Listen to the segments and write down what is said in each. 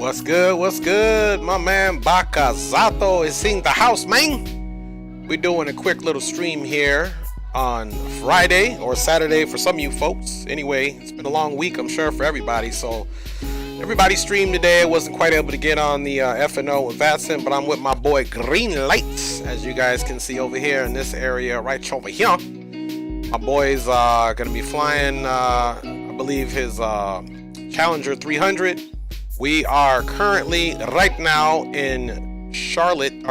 What's good? What's good? My man Bakazato is in the house, man. We're doing a quick little stream here on Friday or Saturday for some of you folks. Anyway, it's been a long week, I'm sure, for everybody. So everybody streamed today. I wasn't quite able to get on the F&O with VATSIM, but I'm with my boy Green Lights, as you guys can see over here in this area right over here. My boy's gonna be flying, I believe, his Challenger 300. We are currently right now in Charleston,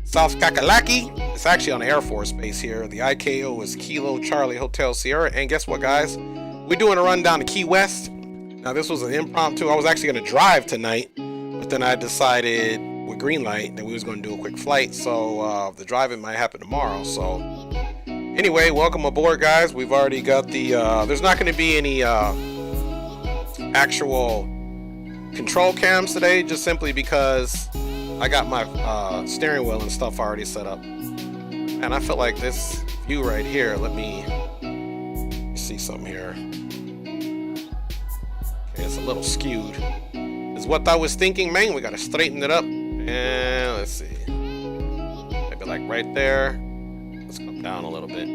South Kakalaki. It's actually on Air Force Base here. The IKO is Kilo Charlie Hotel Sierra. And guess what, guys? We're doing a run down to Key West. Now, this was an impromptu. I was actually going to drive tonight, but then I decided with green light that we was going to do a quick flight. So the driving might happen tomorrow. So anyway, welcome aboard, guys. We've already got the, there's not going to be any actual control cams today, just simply because I got my steering wheel and stuff already set up. And I feel like this view right here, let me see something here. Okay, it's a little skewed. Is what I was thinking, man. We gotta straighten it up. And let's see. Maybe like right there. Let's come down a little bit.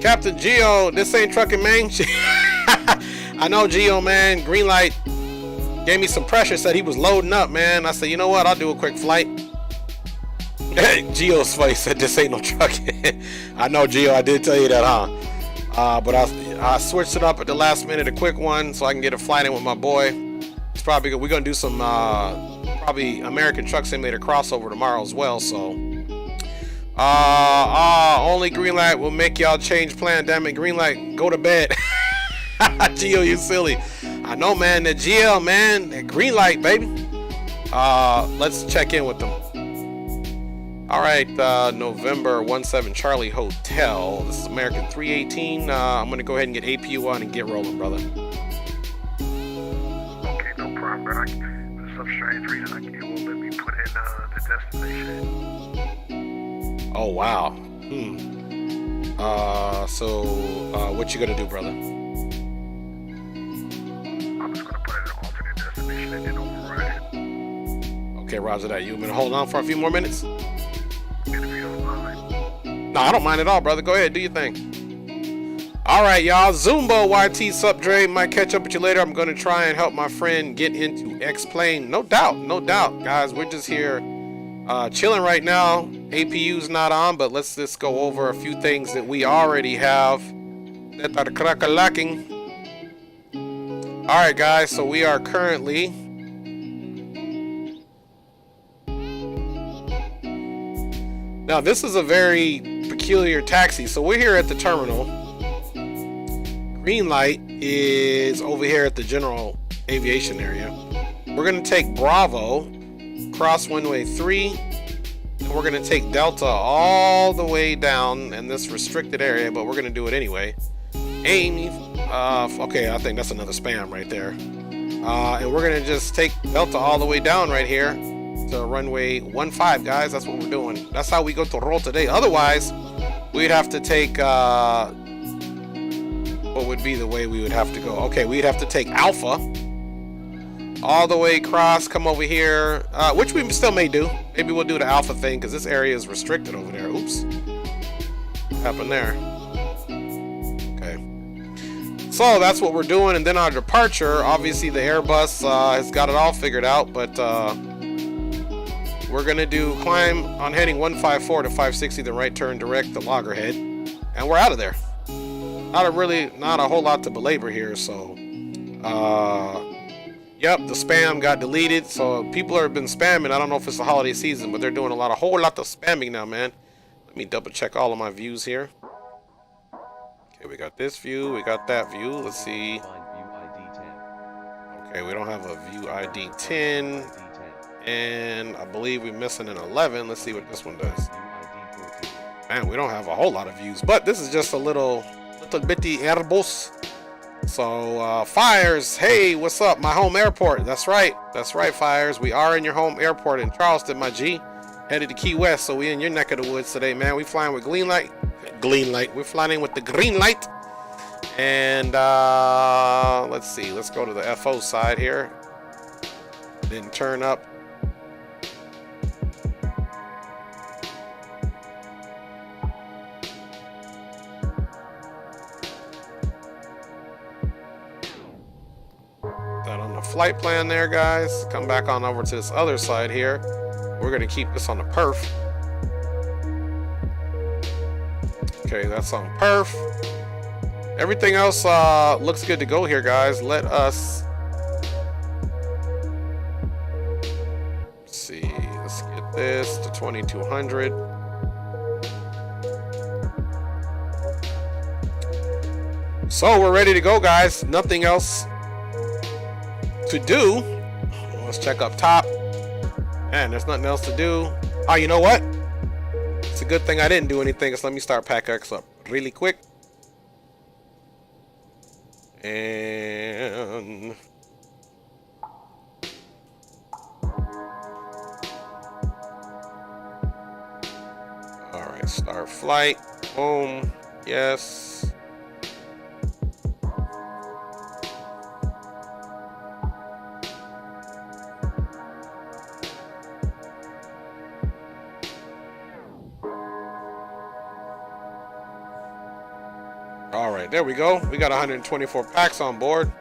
Captain Geo, this ain't trucking, man. I know Geo, man. Green light gave me some pressure, said he was loading up, man. I said, you know what? I'll do a quick flight. Geo's face said this ain't no trucking. I know, Geo. I did tell you that, huh? But I switched it up at the last minute, a quick one, so I can get a flight in with my boy. It's probably good. We're gonna do some probably American Truck Simulator crossover tomorrow as well. So only green light will make y'all change plan. Damn it, green light, go to bed. Geo, you silly. I know, man. The GL, man. That green light, baby. Let's check in with them. All right, November 17 Charlie Hotel. This is American 318. I'm gonna go ahead and get APU on and get rolling, brother. Okay, no problem, but for some strange reason, it won't let me put in the destination. Oh wow. So what you gonna do, brother? I'm just gonna put in an alternate destination and then override it. Okay, roger that. You gonna hold on for a few more minutes? If you don't mind. No, I don't mind at all, brother. Go ahead, do your thing. All right, y'all. Zumbo YT Sup Dre. Might catch up with you later. I'm gonna try and help my friend get into X-Plane. No doubt, guys. We're just here chilling right now. APU's not on, but let's just go over a few things that we already have that are crack-a-lacking. All right, guys. So we are currently now. This is a very peculiar taxi. So we're here at the terminal. Green light is over here at the general aviation area. We're gonna take Bravo, cross runway 3, and we're gonna take Delta all the way down in this restricted area, but we're gonna do it anyway. Amy, okay, I think that's another spam right there. And we're gonna just take Delta all the way down right here to runway 15, guys. That's what we're doing. That's how we go to roll today. Otherwise, we'd have to take what would be the way we would have to go? Okay, we'd have to take Alpha all the way across, come over here, which we still may do. Maybe we'll do the Alpha thing because this area is restricted over there. Oops, what happened there? Okay, so that's what we're doing. And then our departure, obviously the Airbus has got it all figured out, but we're gonna do climb on heading 154 to 560, then right turn direct to Loggerhead, and we're out of there. Not a whole lot to belabor here. So yep, the spam got deleted. So people have been spamming. I don't know if it's the holiday season, but they're doing a whole lot of spamming now, man. Let me double check all of my views here. Okay, we got this view, we got that view. Let's see. Okay, we don't have a view ID 10. And I believe we're missing an 11. Let's see what this one does. Man, we don't have a whole lot of views, but this is just a little bitty Airbus. So Fires, hey, what's up? My home airport. That's right, Fires. We are in your home airport in Charleston, my G. Headed to Key West, so we in your neck of the woods today, man. We flying with green light. We're flying with the green light. And let's see. Let's go to the FO side here. Didn't turn up. That on the flight plan there, guys. Come back on over to this other side here. We're gonna keep this on the perf. Okay, that's on perf. Everything else looks good to go here, guys. Let us see. Let's get this to 2200. So we're ready to go, guys. Nothing else to do. Let's check up top. Man, there's nothing else to do. Oh, you know what? It's a good thing I didn't do anything. So let me start Pack X up really quick. And all right, start flight. Boom. Yes. All right, there we go. We got 124 packs on board.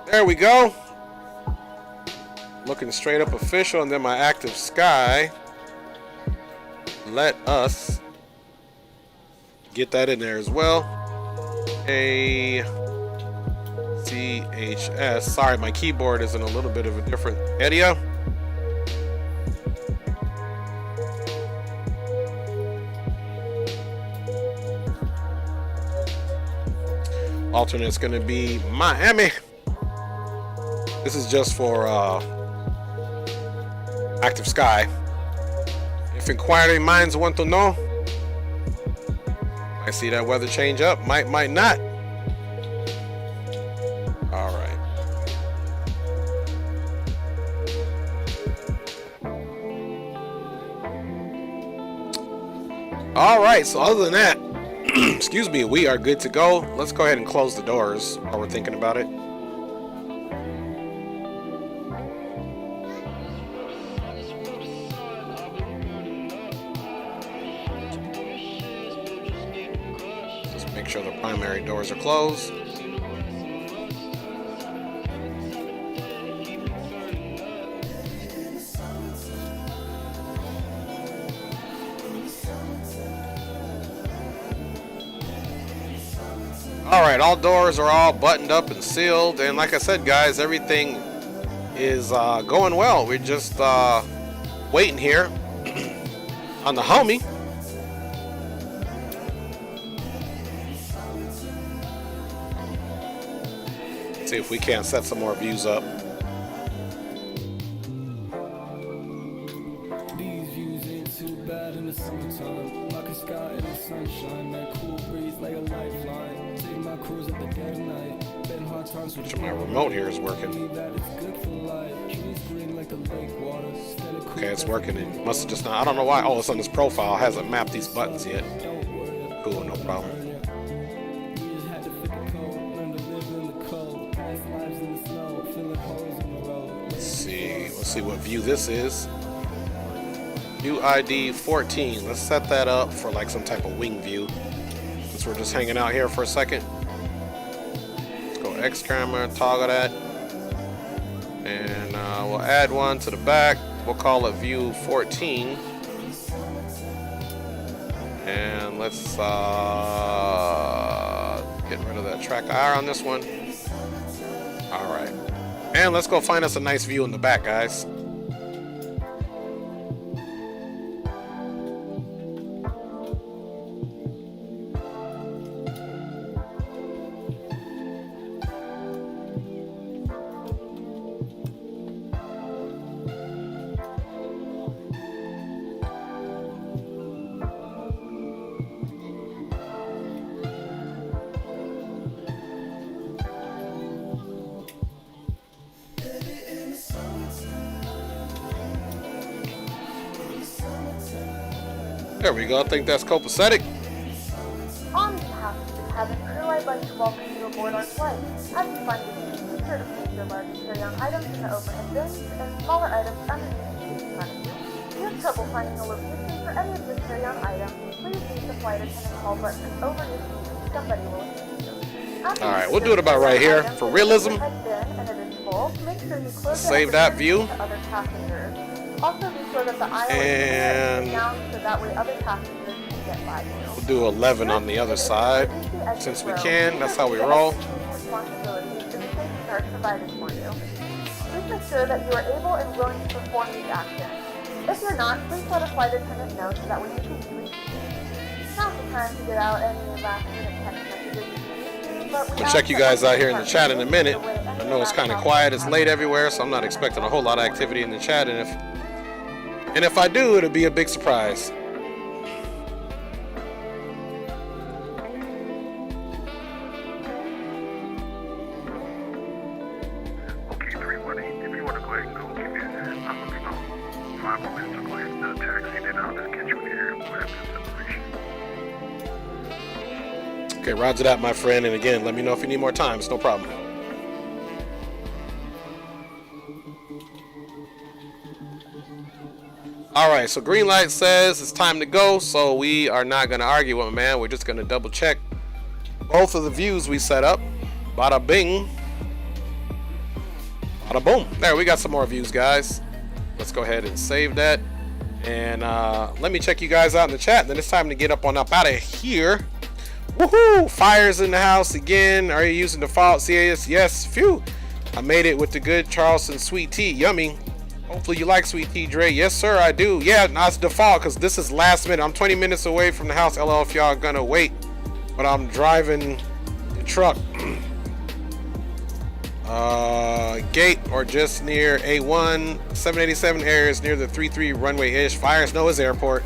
There we go. Looking straight up official, and then my active sky. Let us get that in there as well. ACHS. Sorry, my keyboard is in a little bit of a different area. Alternate's gonna be Miami. This is just for active sky. If inquiring minds want to know, I see that weather change up. Might not. All right. All right. So other than that, excuse me, we are good to go. Let's go ahead and close the doors while we're thinking about it. Just make sure the primary doors are closed. Alright, all doors are all buttoned up and sealed, and like I said, guys, everything is going well. We're just waiting here on the homie. See if we can't set some more views up. These views ain't too bad in the summertime. Like a sky in the sunshine, that cool breeze like a lifeline. Take my cruise at the dead of night. Been hard times with My remote here is working. Okay, it's working. It must have just not. I don't know why. Oh, it's on this profile. It hasn't mapped these buttons yet. Cool, no problem. Let's see what view this is. View ID 14. Let's set that up for like some type of wing view. Since we're just hanging out here for a second. Let's go X camera, toggle that. And we'll add one to the back. We'll call it view 14. And let's get rid of that track IR on this one. Alright. And let's go find us a nice view in the back, guys. There we go. I think that's copacetic. On behalf of the cabin crew, I'd like to welcome you aboard our flight. As you find your seat, be sure to place your large carry-on items in the overhead bins and smaller items underneath the seat in front of you. If you have trouble finding a location for any of your carry-on items, please use the flight attendant call button over your seat. Somebody will assist you. Alright, we'll do it about right here for realism. Save that view. Also be sure that the aisle and is down so that way other passengers can get by you. We'll do 11 on the other side since we can. That's how we roll. Responsibilities to the safety card provided for you. Please make sure that you are able and willing to perform these actions. If you're not, please let a flight attendant know so that we can keep you in peace. Now's the time to get out any last-minute text messages. I'll check you guys out here in the chat in a minute. I know it's kind of quiet. It's late everywhere, so I'm not expecting a whole lot of activity in the chat. And if I do, it'll be a big surprise. Okay, 318, if you want to go ahead and go, give me, I'm looking about 5 more minutes to go ahead and taxi, then I'll just get you in here and we'll have this separation. Okay, roger that, my friend. And again, let me know if you need more time. It's no problem. All right, so green light says it's time to go. So we are not going to argue with my man. We're just going to double check both of the views we set up. Bada bing. Bada boom. There, we got some more views, guys. Let's go ahead and save that. And let me check you guys out in the chat. Then it's time to get up out of here. Woohoo! Fires in the house again. Are you using default CAS? Yes. Phew. I made it with the good Charleston sweet tea. Yummy. Hopefully you like sweet tea, Dre. Yes, sir, I do. Yeah, no, it's default because this is last minute. I'm 20 minutes away from the house. LL if y'all gonna wait. But I'm driving the truck. Gate or just near A1. 787 areas near the 33 runway-ish. Fires, no, it's airport.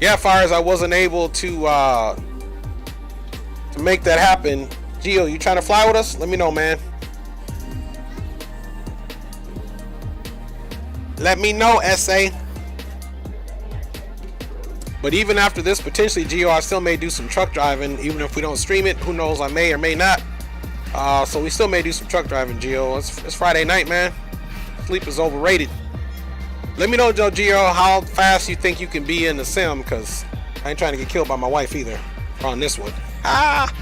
Yeah, Fires, I wasn't able to make that happen. Gio, you trying to fly with us? Let me know, man. Let me know, SA. But even after this, potentially, Gio, I still may do some truck driving. Even if we don't stream it, who knows, I may or may not. So we still may do some truck driving, Gio. It's Friday night, man. Sleep is overrated. Let me know, Joe Gio, how fast you think you can be in the sim, because I ain't trying to get killed by my wife either on this one. Ah!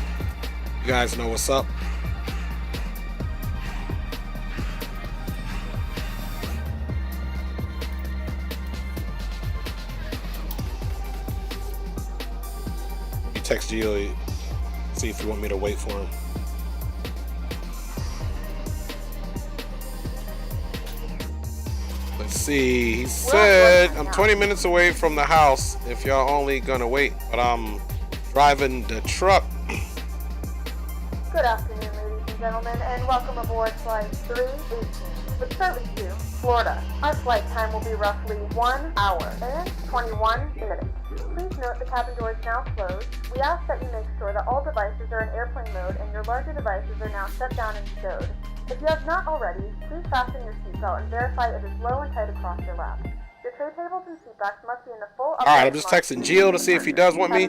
You guys know what's up. You text Gio, see if you want me to wait for him. Let's see. He said, I'm 20 minutes away from the house if y'all only gonna wait, but I'm driving the truck. Good afternoon, ladies and gentlemen, and welcome aboard flight 318 with service to Florida. Our flight time will be roughly 1 hour and 21 minutes. Please note the cabin door is now closed. We ask that you make sure that all devices are in airplane mode and your larger devices are now shut down and stowed. If you have not already, please fasten your seatbelt and verify it is low and tight across your lap. Your tray tables and seatbacks must be in the full. Alright, I'm just texting Gio to see if he does want me.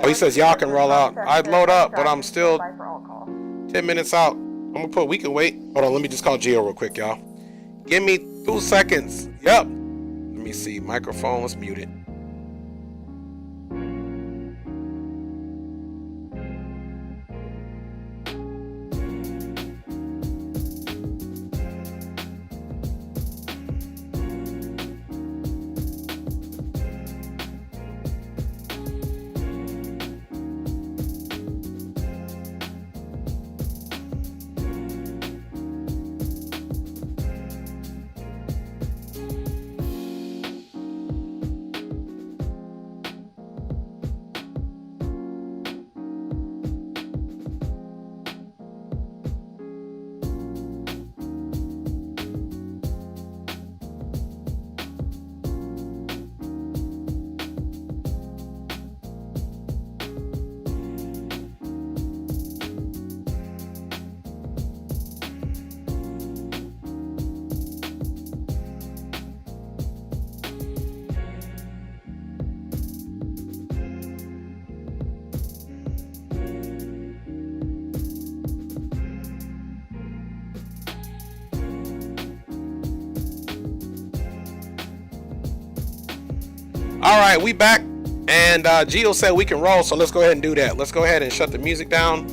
Oh, he says y'all can roll out. I'd load up, but I'm still 10 minutes out. I'm gonna put we can wait. Hold on, let me just call Gio real quick, y'all. Give me 2 seconds. Yep. Let me see. Microphone, let's mute it. right, we back. And Gio said we can roll, so let's go ahead and do that. Let's go ahead and shut the music down.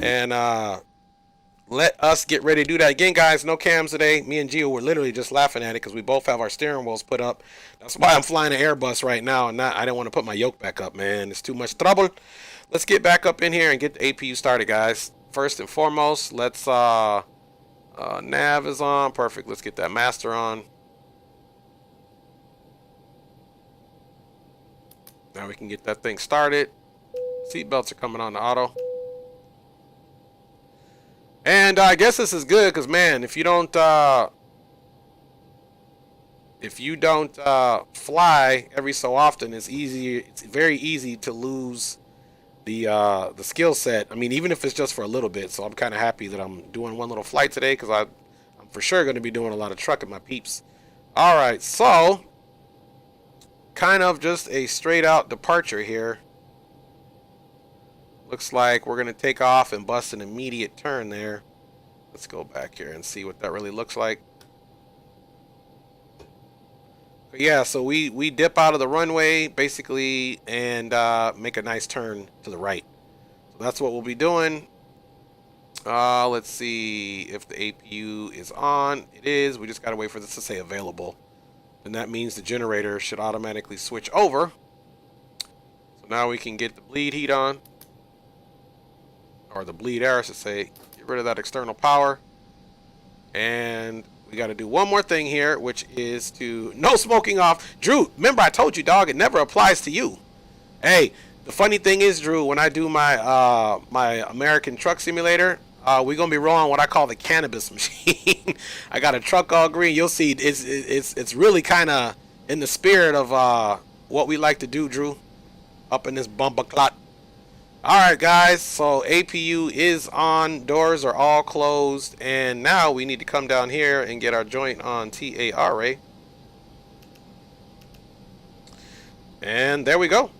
And let us get ready to do that. Again, guys, no cams today. Me and Gio were literally just laughing at it because we both have our steering wheels put up. That's why I'm flying an Airbus right now. And I didn't want to put my yoke back up, man. It's too much trouble. Let's get back up in here and get the APU started, guys. First and foremost, let's nav is on. Perfect. Let's get that master on. Now we can get that thing started. Seat belts are coming on the auto. And I guess this is good because, man, if you don't fly every so often, it's easy. It's very easy to lose the skill set. I mean, even if it's just for a little bit. So I'm kind of happy that I'm doing one little flight today because I'm for sure going to be doing a lot of trucking my peeps. All right, so kind of just a straight out departure here. Looks like we're going to take off and bust an immediate turn there. Let's go back here and see what that really looks like. But yeah, so we dip out of the runway basically and make a nice turn to the right. So that's what we'll be doing. Let's see if the APU is on. It is. We just got to wait for this to say available. And that means the generator should automatically switch over. So now we can get the bleed heat on. Or the bleed air, I should say. Get rid of that external power. And we got to do one more thing here, which is to no smoking off. Drew, remember I told you, dog, it never applies to you. Hey, the funny thing is, Drew, when I do my my American truck simulator, we're gonna be rolling what I call the cannabis machine. I got a truck all green. You'll see, it's really kind of in the spirit of what we like to do, Drew, up in this bumper clot. All right, guys. So APU is on. Doors are all closed, and now we need to come down here and get our joint on TARA. And there we go.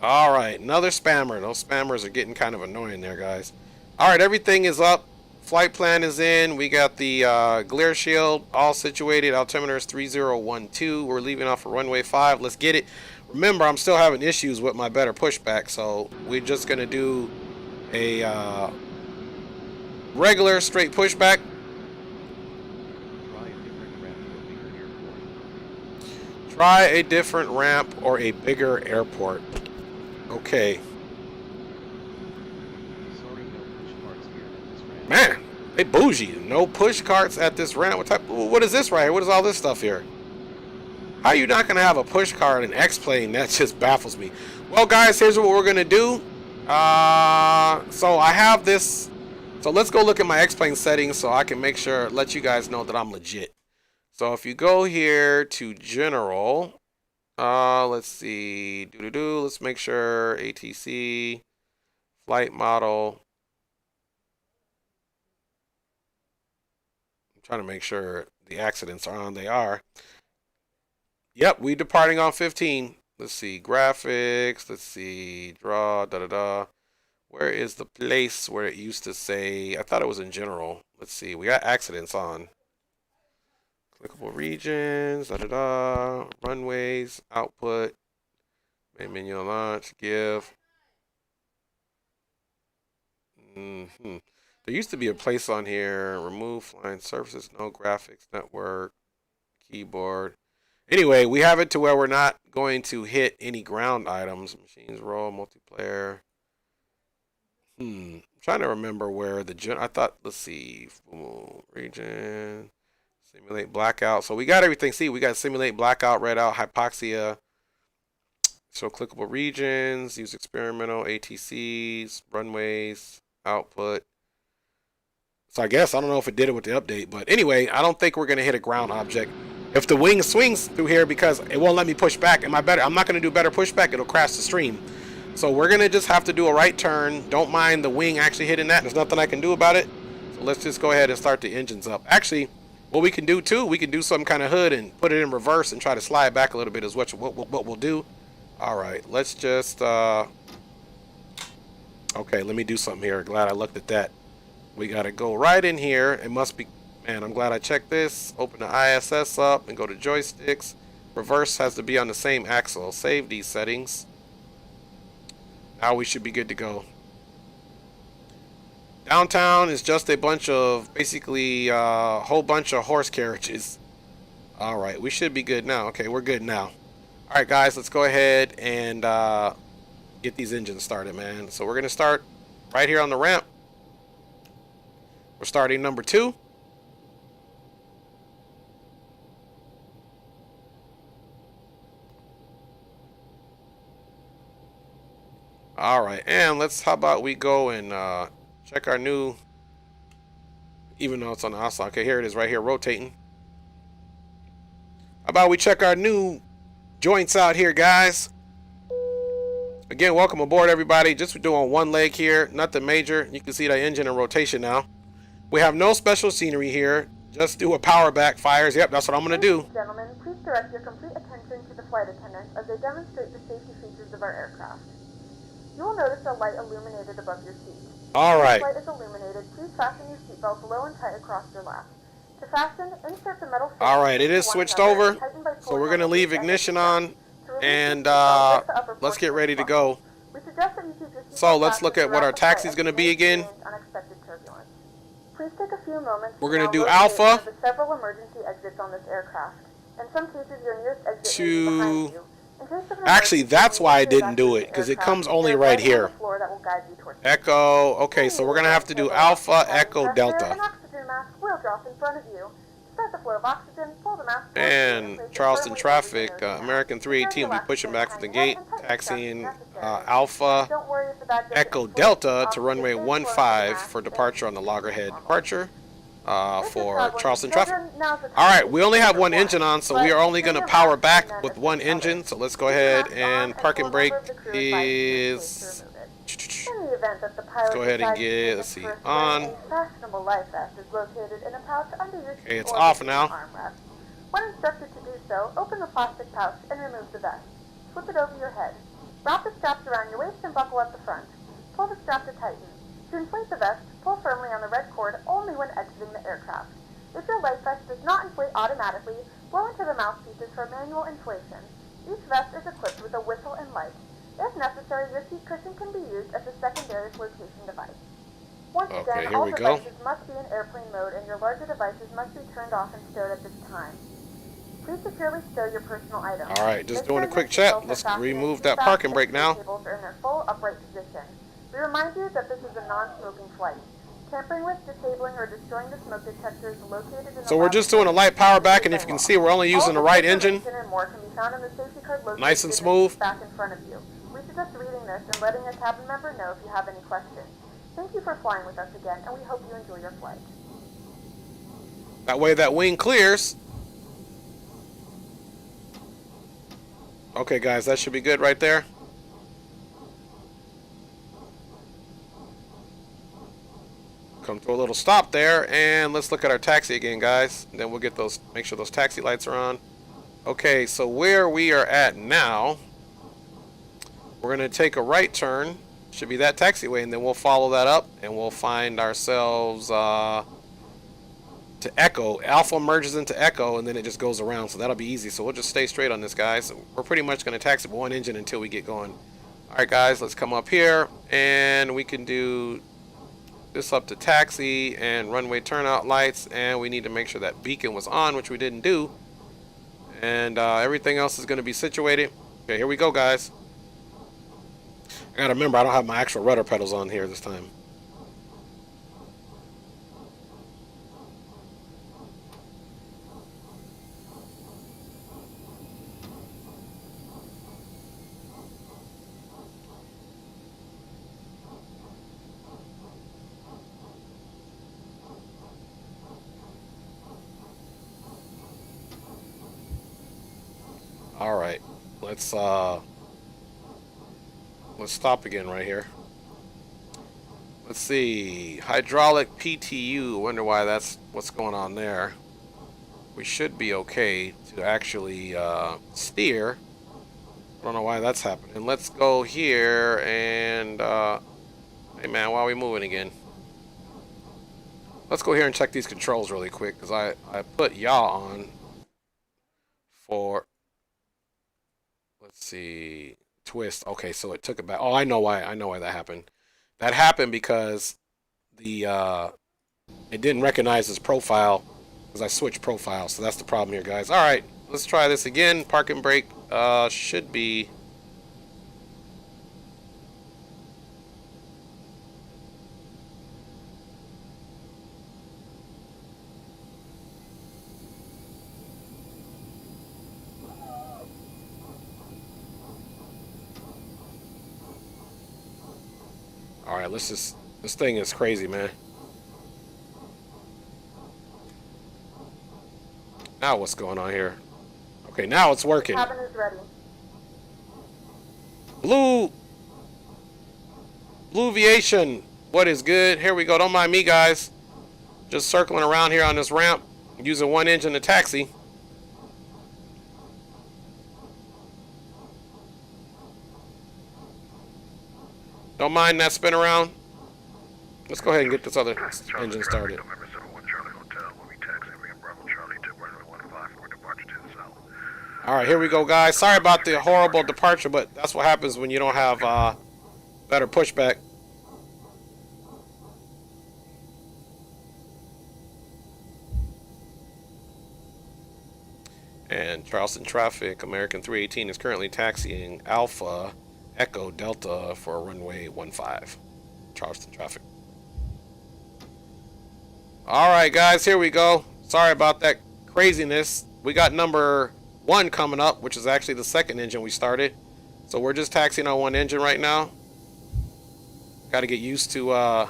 All right, another spammer. Those spammers are getting kind of annoying there, guys. All right, everything is up. Flight plan is in. We got the glare shield all situated. Altimeter is 3012. We're leaving off of runway 5. Let's get it. Remember, I'm still having issues with my better pushback, so we're just going to do a regular straight pushback. Try a different ramp or a bigger airport. Okay. Man, they bougie. No push carts at this ramp. What is this right here? What is all this stuff here? How are you not going to have a push cart in X-Plane? That just baffles me. Well, guys, here's what we're going to do. So I have this. So let's go look at my X-Plane settings so I can make sure, let you guys know that I'm legit. So if you go here to General, let's see, let's make sure ATC, flight model. I'm trying to make sure the accidents are on. They are. Yep, we departing on 15. Let's see, graphics. Let's see, draw, Where is the place where it used to say? I thought it was in General. Let's see, we got accidents on. Clickable regions, runways, output, main menu launch, give. There used to be a place on here, remove flying surfaces, no graphics, network, keyboard. Anyway, we have it to where we're not going to hit any ground items. Machines roll, multiplayer. I'm trying to remember where I thought, let's see, region. Simulate blackout. So we got everything. See, we got simulate blackout, redout, hypoxia. So clickable regions, use experimental, ATCs, runways, output. So I guess, I don't know if it did it with the update, but anyway, I don't think we're going to hit a ground object. If the wing swings through here because it won't let me push back, I'm not going to do better pushback. It'll crash the stream. So we're going to just have to do a right turn. Don't mind the wing actually hitting that. There's nothing I can do about it. So let's just go ahead and start the engines up. Actually, what we can do too, we can do some kind of hood and put it in reverse and try to slide back a little bit is what we'll do. All right, let's just, okay, let me do something here. Glad I looked at that. We got to go right in here. It must be Man, I'm glad I checked this. Open the ISS up and go to joysticks. Reverse has to be on the same axle. Save these settings. Now we should be good to go. Downtown is just a bunch of, basically, a whole bunch of horse carriages. Alright, we should be good now. Okay, we're good now. Alright guys, let's go ahead and get these engines started, man. So we're going to start right here on the ramp. We're starting number 2. Alright, and how about we go and check our new, even though it's on the outside. Okay, here it is right here, rotating. How about we check our new joints out here, guys? Again, welcome aboard, everybody. Just doing one leg here, nothing major. You can see the engine in rotation now. We have no special scenery here. Just do a power back fires. Yep, that's what I'm going to do. Ladies and gentlemen, please direct your complete attention to the flight attendants as they demonstrate the safety features of our aircraft. You will notice a light illuminated above your seat. All right. If the light is illuminated, please fasten your seatbelt low and tight across your lap. To fasten, insert the metal. All right, it is switched over, so we're going to leave ignition on, and let's get ready to go. So let's look at what our taxi is going to be again. Please take a few moments. We're going to do Alpha the several emergency exits on this aircraft. In some cases, your nearest exit may be behind you. Actually, that's why I didn't do it, because it comes only right here. Echo. Okay, so we're going to have to do Alpha, Echo, Delta. And Charleston traffic, American 318 will be pushing back from the gate, taxiing Alpha, Echo, Delta to runway 15 for departure on the Loggerhead departure. For Charleston traffic. Alright, we only have one engine on, so we are only going to power back with one engine. So let's go ahead and park and brake is... Let's go ahead and get, let's see, on. Okay, it's off now. When instructed to do so, open the plastic pouch and remove the vest. Slip it over your head. Wrap the straps around your waist and buckle at the front. Pull the strap to tighten. To inflate the vest, pull firmly on the red cord only when exiting the aircraft. If your life vest does not inflate automatically, blow into the mouthpieces for manual inflation. Each vest is equipped with a whistle and light. If necessary, your seat cushion can be used as a secondary flotation device. Once again, all devices must be in airplane mode and your larger devices must be turned off and stowed at this time. Please securely stow your personal items. Alright, just doing a quick check. Let's remove that parking brake now. Cables are in their full upright position. We remind you that this is a non-smoking flight. Tampering with, disabling, or destroying the smoke detector is located in the So we're just doing a light power back, and if you can see, we're only using the right engine. And more can be found in the safety card located nice and smooth. Back in front of you. We suggest reading this and letting a cabin member know if you have any questions. Thank you for flying with us again, and we hope you enjoy your flight. That way that wing clears. Okay, guys, that should be good right there. Come to a little stop there, and let's look at our taxi again, guys. And then we'll get those, make sure those taxi lights are on. Okay, so where we are at now, we're going to take a right turn. Should be that taxiway, and then we'll follow that up, and we'll find ourselves to Echo. Alpha merges into Echo, and then it just goes around, so that'll be easy. So we'll just stay straight on this, guys. We're pretty much going to taxi with one engine until we get going. All right, guys, let's come up here, and we can do this up to taxi and runway turnout lights, and we need to make sure that beacon was on, which we didn't do, and everything else is going to be situated. Okay, here we go, guys. I gotta remember I don't have my actual rudder pedals on here this time. Alright, let's stop again right here. Let's see, hydraulic PTU, wonder why that's what's going on there. We should be okay to actually steer. I don't know why that's happening. Let's go here and hey man, why are we moving again? Let's go here and check these controls really quick, because I put yaw on for, let's see, twist. Okay, so it took it back. Oh, I know why that happened. That happened because the it didn't recognize his profile because I switched profiles. So that's the problem here, guys. All right, let's try this again. Park and brake should be. All right, let's just. This thing is crazy, man. Now what's going on here? Okay, now it's working. Cabin is ready. Blue Aviation, what is good? Here we go. Don't mind me, guys. Just circling around here on this ramp, using one engine to taxi. Don't mind that spin around. Let's go ahead and get this other engine started. November 71 Charlie Hotel. We'll be taxiing via Bravo Charlie to runway 15 for departure to the south. All right, here we go, guys. Sorry about the horrible departure, but that's what happens when you don't have better pushback. And Charleston traffic, American 318 is currently taxiing Alpha Echo Delta for runway 15. Charleston traffic. All right, guys, here we go. Sorry about that craziness. We got number 1 coming up, which is actually the second engine we started. So we're just taxiing on one engine right now. Got to get used to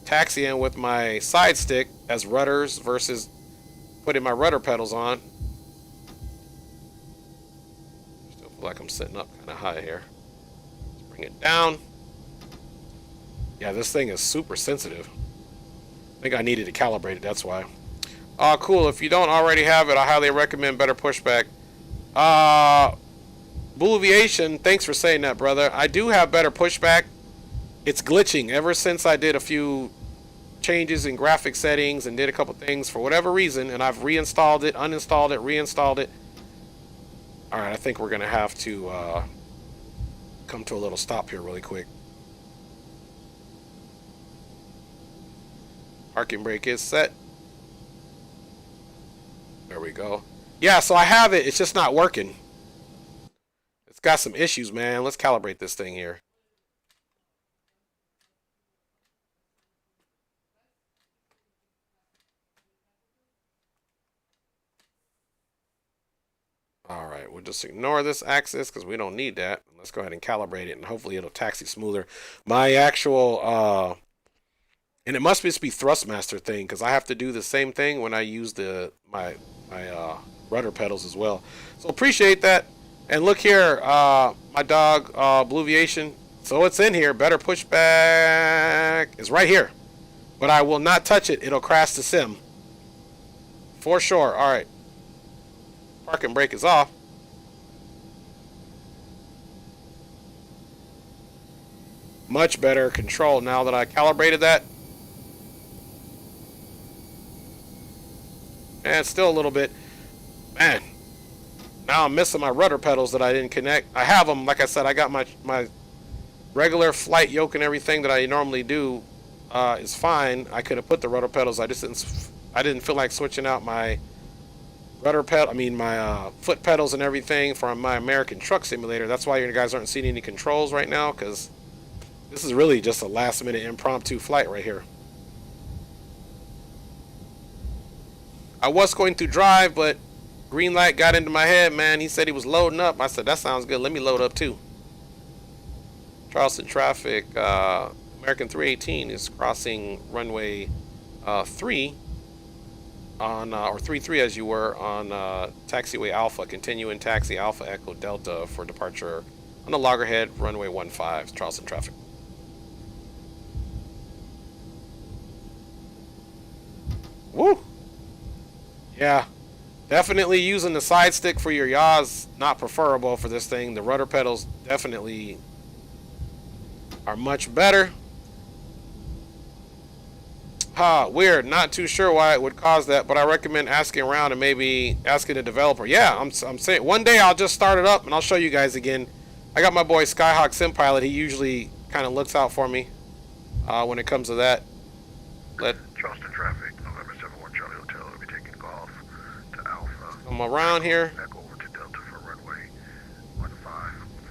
taxiing with my side stick as rudders versus putting my rudder pedals on. Still feel like I'm sitting up kind of high here. Let's bring it down. Yeah, this thing is super sensitive. I think I needed to calibrate it, that's why. Cool. If you don't already have it, I highly recommend better pushback. Blue Aviation, thanks for saying that, brother. I do have better pushback. It's glitching ever since I did a few changes in graphic settings and did a couple things for whatever reason, and I've reinstalled it, uninstalled it, reinstalled it. All right, I think we're gonna have to come to a little stop here really quick. Parking brake is set. There we go. Yeah, so I have it. It's just not working. It's got some issues, man. Let's calibrate this thing here. All right, we'll just ignore this axis because we don't need that. Let's go ahead and calibrate it, and hopefully it'll taxi smoother. My actual, and it must just be Thrustmaster thing because I have to do the same thing when I use my rudder pedals as well. So appreciate that. And look here, my dog, Blue Aviation. So it's in here. Better pushback is right here. But I will not touch it. It'll crash the sim. For sure. All right. Parking brake is off. Much better control now that I calibrated that. And still a little bit. Man. Now I'm missing my rudder pedals that I didn't connect. I have them. Like I said, I got my regular flight yoke and everything that I normally do is fine. I could have put the rudder pedals. I didn't feel like switching out my rudder pedal. I mean my foot pedals and everything from my American Truck Simulator. That's why you guys aren't seeing any controls right now, because this is really just a last minute impromptu flight right here. I was going to drive, but green light got into my head, man. He said he was loading up. I said, that sounds good. Let me load up too. Charleston traffic. American 318 is crossing runway 3 on, or 33 as you were, on taxiway Alpha. Continuing taxi Alpha Echo Delta for departure on the loggerhead runway 15, Charleston traffic. Woo! Yeah. Definitely using the side stick for your yaws, not preferable for this thing. The rudder pedals definitely are much better. Weird. Not too sure why it would cause that, but I recommend asking around and maybe asking a developer. Yeah, I'm saying one day I'll just start it up and I'll show you guys again. I got my boy Skyhawk Sim Pilot. He usually kind of looks out for me when it comes to that. Charleston traffic, November 71 Charlie Hotel will be taking off to Alpha. I'm around here. Back over to Delta for runway 15,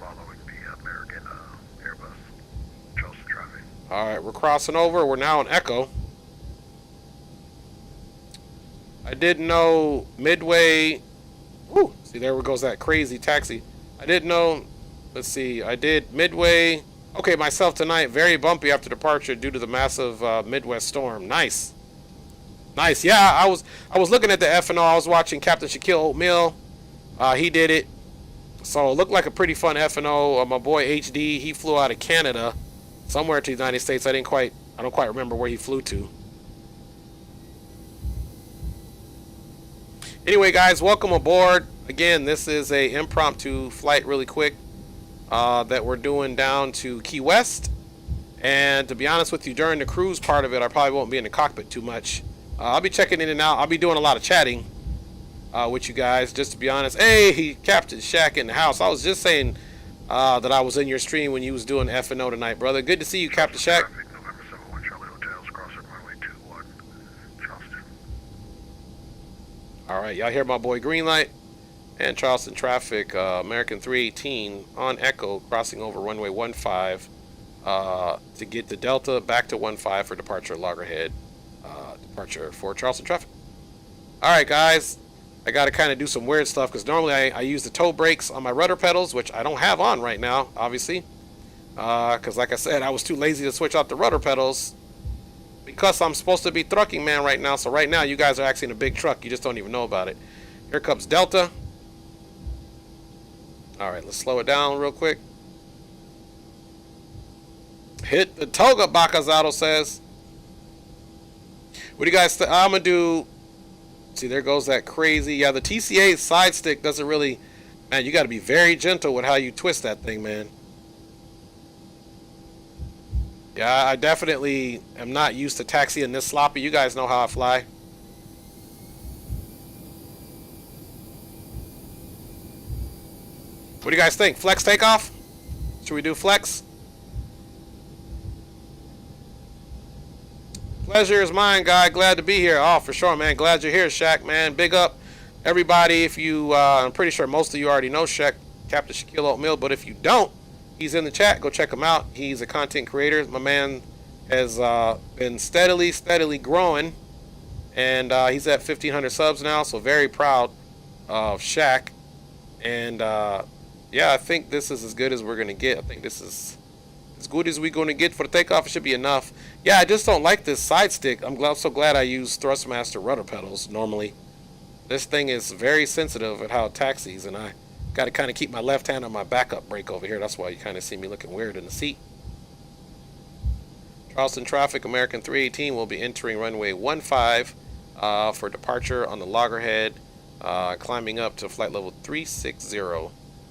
following the American Airbus. Charleston traffic. All right, we're crossing over. We're now in Echo. I didn't know Midway. Woo, see, there goes that crazy taxi. I didn't know. Let's see. I did Midway. Okay, myself tonight. Very bumpy after departure due to the massive Midwest storm. Nice. Nice. Yeah, I was looking at the F&O. I was watching Captain Shaquille Oatmeal. He did it. So it looked like a pretty fun F&O. My boy HD, he flew out of Canada somewhere to the United States. I don't quite remember where he flew to. Anyway, guys, welcome aboard. Again, this is a impromptu flight really quick that we're doing down to Key West. And to be honest with you, during the cruise part of it, I probably won't be in the cockpit too much. I'll be checking in and out. I'll be doing a lot of chatting with you guys, just to be honest. Hey, Captain Shaq in the house. I was just saying that I was in your stream when you was doing F&O tonight, brother. Good to see you, Captain Shaq. November 71 Charlie Hotels, crossing runway 21, Charleston. All right, y'all hear my boy Greenlight and Charleston traffic. American 318 on Echo, crossing over runway 15 to get the Delta back to 15 for departure Loggerhead. Departure for Charleston traffic. All right, guys. I got to kind of do some weird stuff because normally I use the toe brakes on my rudder pedals, which I don't have on right now, obviously. Because like I said, I was too lazy to switch out the rudder pedals because I'm supposed to be trucking man right now. So right now, you guys are actually in a big truck. You just don't even know about it. Here comes Delta. All right, let's slow it down real quick. Hit the toga, Bacazado says. What do you guys think? I'm going to do... See, there goes that crazy. Yeah, the TCA side stick doesn't really... Man, you got to be very gentle with how you twist that thing, man. Yeah, I definitely am not used to taxiing this sloppy. You guys know how I fly. What do you guys think? Flex takeoff? Should we do flex? Pleasure is mine, guy. Glad to be here. Oh, for sure, man. Glad you're here, Shaq, man. Big up, everybody. If you, I'm pretty sure most of you already know Shaq, Captain Shaquille Oatmeal, but if you don't, he's in the chat. Go check him out. He's a content creator. My man has been steadily growing, and he's at 1,500 subs now, so very proud of Shaq. And, yeah, I think this is as good as we're going to get. I think this is as good as we're going to get for the takeoff. It should be enough. Yeah, I just don't like this side stick. I'm so glad I use Thrustmaster rudder pedals normally. This thing is very sensitive at how it taxis, and I got to kind of keep my left hand on my backup brake over here. That's why you kind of see me looking weird in the seat. Charleston traffic, American 318 will be entering runway 15 for departure on the Loggerhead, climbing up to flight level 360.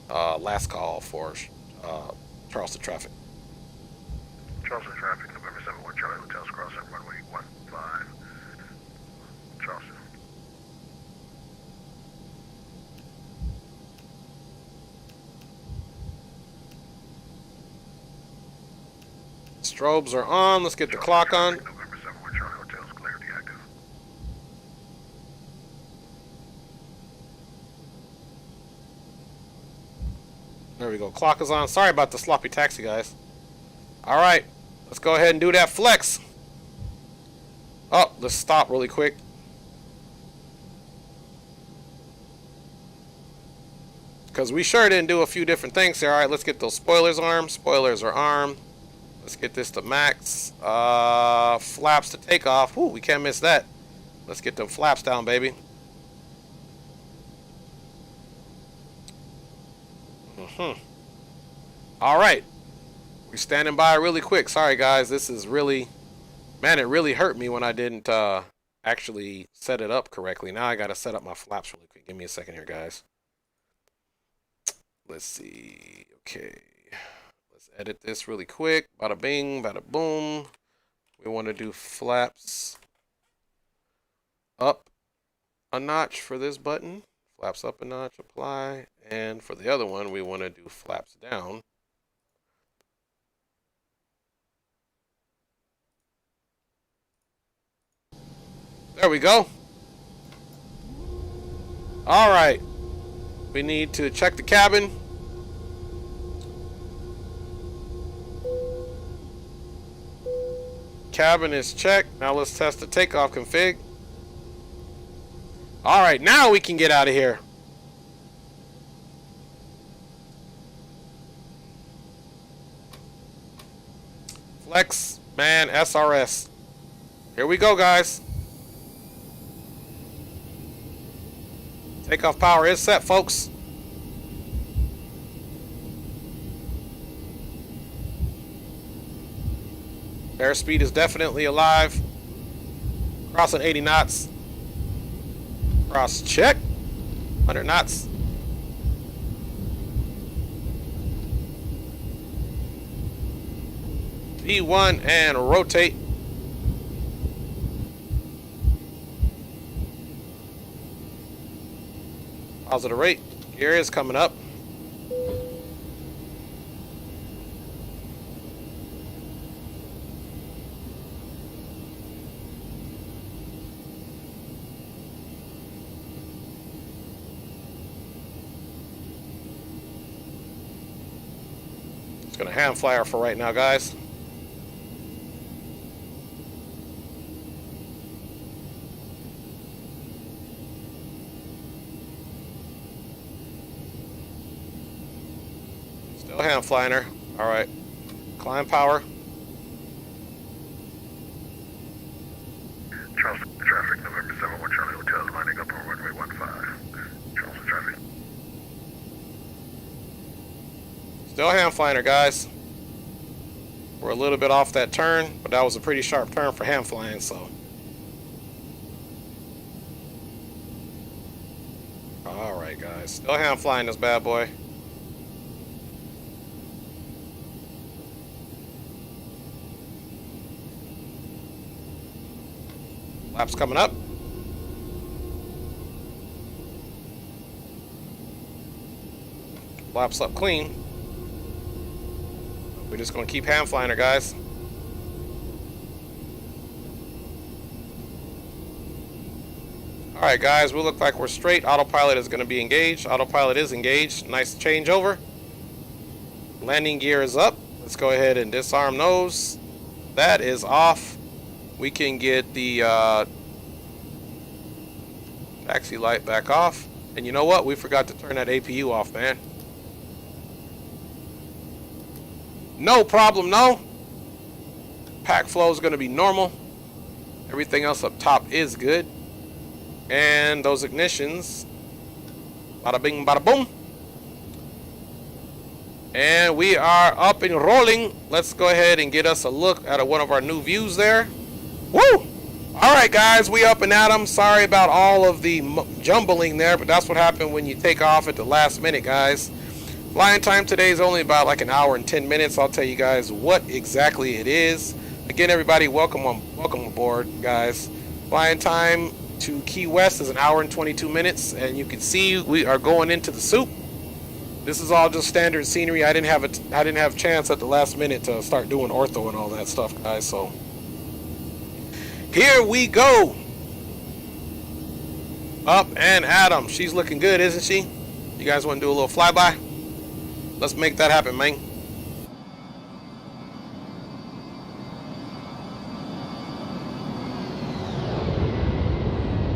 Last call for Charleston traffic. Charleston traffic, November 71 Charlie Hotels, crossing runway 15, Charleston. Strobes are on. Let's get the clock on. November 71 Charlie Hotels, clarity active. There we go. Clock is on. Sorry about the sloppy taxi, guys. All right. Let's go ahead and do that flex. Oh, let's stop really quick. Because we sure didn't do a few different things here. All right, let's get those spoilers armed. Spoilers are armed. Let's get this to max. Flaps to takeoff. Whoo, we can't miss that. Let's get them flaps down, baby. All right. We're standing by really quick. Sorry, guys. This is really... Man, it really hurt me when I didn't actually set it up correctly. Now I got to set up my flaps really quick. Give me a second here, guys. Let's see. Okay. Let's edit this really quick. Bada bing, bada boom. We want to do flaps up a notch for this button. Flaps up a notch, apply. And for the other one, we want to do flaps down. There we go. All right. We need to check the cabin. Cabin is checked. Now let's test the takeoff config. All right, now we can get out of here. Flex man SRS. Here we go, guys. Takeoff power is set, folks. Airspeed is definitely alive. Crossing 80 knots. Cross check. 100 knots. V1 and rotate. Positive rate. Gear is coming up. Just gonna hand flyer for right now, guys. Still hand flying her. All right. Climb power. Charleston traffic, November 71 Charlie Hotel, lining up on runway 15. Charleston traffic. Still hand flying her, guys. We're a little bit off that turn, but that was a pretty sharp turn for hand flying, so. All right, guys. Still hand flying this bad boy. Flaps coming up. Flaps up clean. We're just going to keep hand flying her, guys. All right, guys, we look like we're straight. Autopilot is going to be engaged. Autopilot is engaged. Nice changeover. Landing gear is up. Let's go ahead and disarm nose. That is off. We can get the taxi light back off. And you know what? We forgot to turn that APU off, man. No problem, no. Pack flow is going to be normal. Everything else up top is good. And those ignitions. Bada bing, bada boom. And we are up and rolling. Let's go ahead and get us a look at one of our new views there. Woo! Alright, guys, we up and at 'em. Sorry about all of the jumbling there, but that's what happened when you take off at the last minute, guys. Flying time today is only about like an hour and 10 minutes. I'll tell you guys what exactly it is. Again, everybody, welcome aboard, guys. Flying time to Key West is an hour and 22 minutes, and you can see we are going into the soup. This is all just standard scenery. I didn't have a chance at the last minute to start doing ortho and all that stuff, guys. So here we go. Up and at 'em. She's looking good, isn't she? You guys want to do a little flyby? Let's make that happen, man.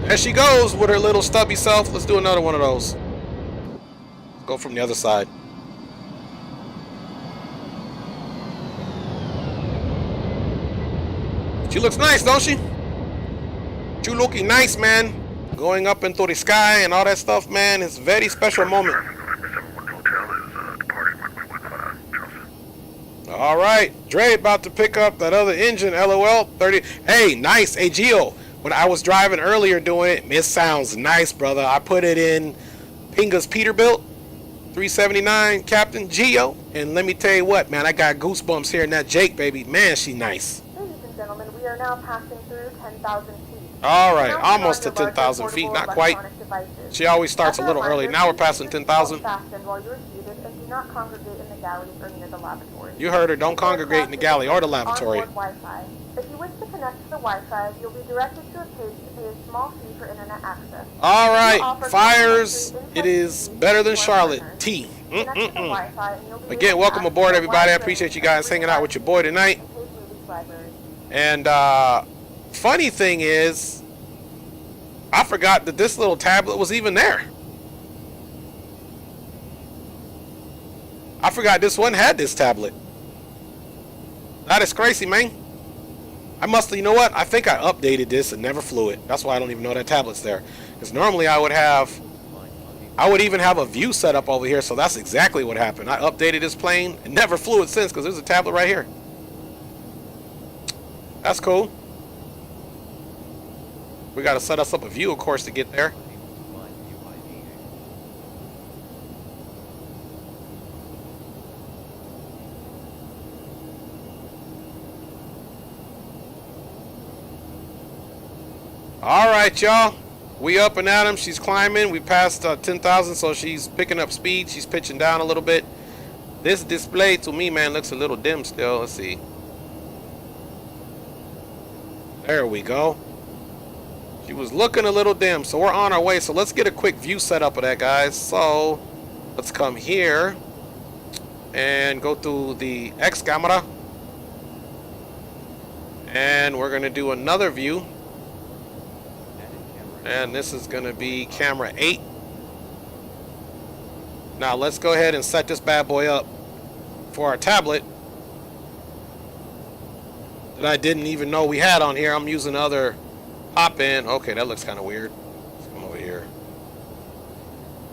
There she goes with her little stubby self. Let's do another one of those. Let's go from the other side. She looks nice, don't she? You looking nice, man. Going up into the sky and all that stuff, man. It's a very special moment. All right, Dre about to pick up that other engine, LOL 30. Hey, nice. Hey, Gio, when I was driving earlier doing it, it sounds nice, brother. I put it in Pinga's Peterbilt 379 Captain Gio, and let me tell you what, man, I got goosebumps here in that Jake, baby. Man, she nice. Ladies and gentlemen, we are now passing through 10,000 feet. All right, almost to 10,000 feet, not quite. She always starts a little early. Now we're passing 10,000. You heard her, don't congregate in the galley or the lavatory. If you wish to connect to the Wi-Fi, you'll be directed to a page to pay a small fee for internet access. All right, fires. It is better than Charlotte. T. Again, welcome aboard, everybody. I appreciate you guys hanging out with your boy tonight. And funny thing is, I forgot that this little tablet was even there. I forgot this one had this tablet. That is crazy, man. I must have, you know what? I think I updated this and never flew it. That's why I don't even know that tablet's there. Because normally I would even have a view set up over here. So that's exactly what happened. I updated this plane and never flew it since because there's a tablet right here. That's cool. We got to set us up a view, of course, to get there. All right, y'all. We up and at 'em. She's climbing. We passed 10,000, so she's picking up speed. She's pitching down a little bit. This display, to me, man, looks a little dim still. Let's see. There we go. She was looking a little dim, so we're on our way. So let's get a quick view set up of that, guys. So let's come here and go to the X camera. And we're going to do another view. And this is going to be camera 8. Now let's go ahead and set this bad boy up for our tablet that I didn't even know we had on here. I'm using other pop-in. Okay, that looks kind of weird. Let's come over here.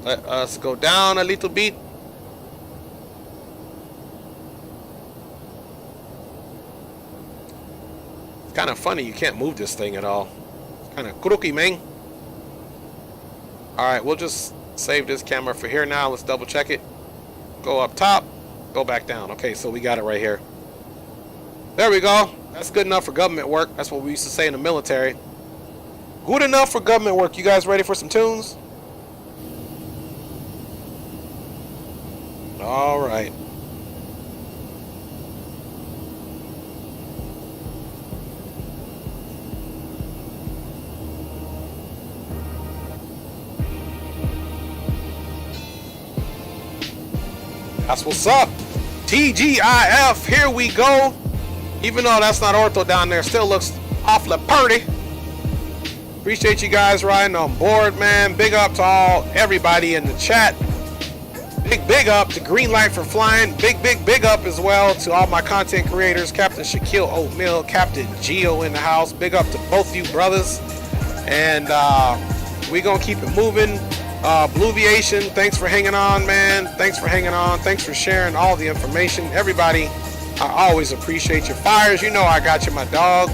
Let us go down a little bit. It's kind of funny. You can't move this thing at all. It's kind of crooked, man. Alright, we'll just save this camera for here now. Let's double check it. Go up top, go back down. Okay, so we got it right here. There we go. That's good enough for government work. That's what we used to say in the military. Good enough for government work. You guys ready for some tunes? Alright. That's what's up. TGIF, here we go. Even though that's not ortho down there, still looks awfully pretty. Appreciate you guys riding on board, man. Big up to everybody in the chat. Big up to Green Light for Flying. Big up as well to all my content creators. Captain Shaquille Oatmeal, Captain Geo in the house. Big up to both you brothers. And we gonna keep it moving. Blueviation, thanks for hanging on, man. Thanks for hanging on. Thanks for sharing all the information. Everybody, I always appreciate your fires. You know I got you, my dog.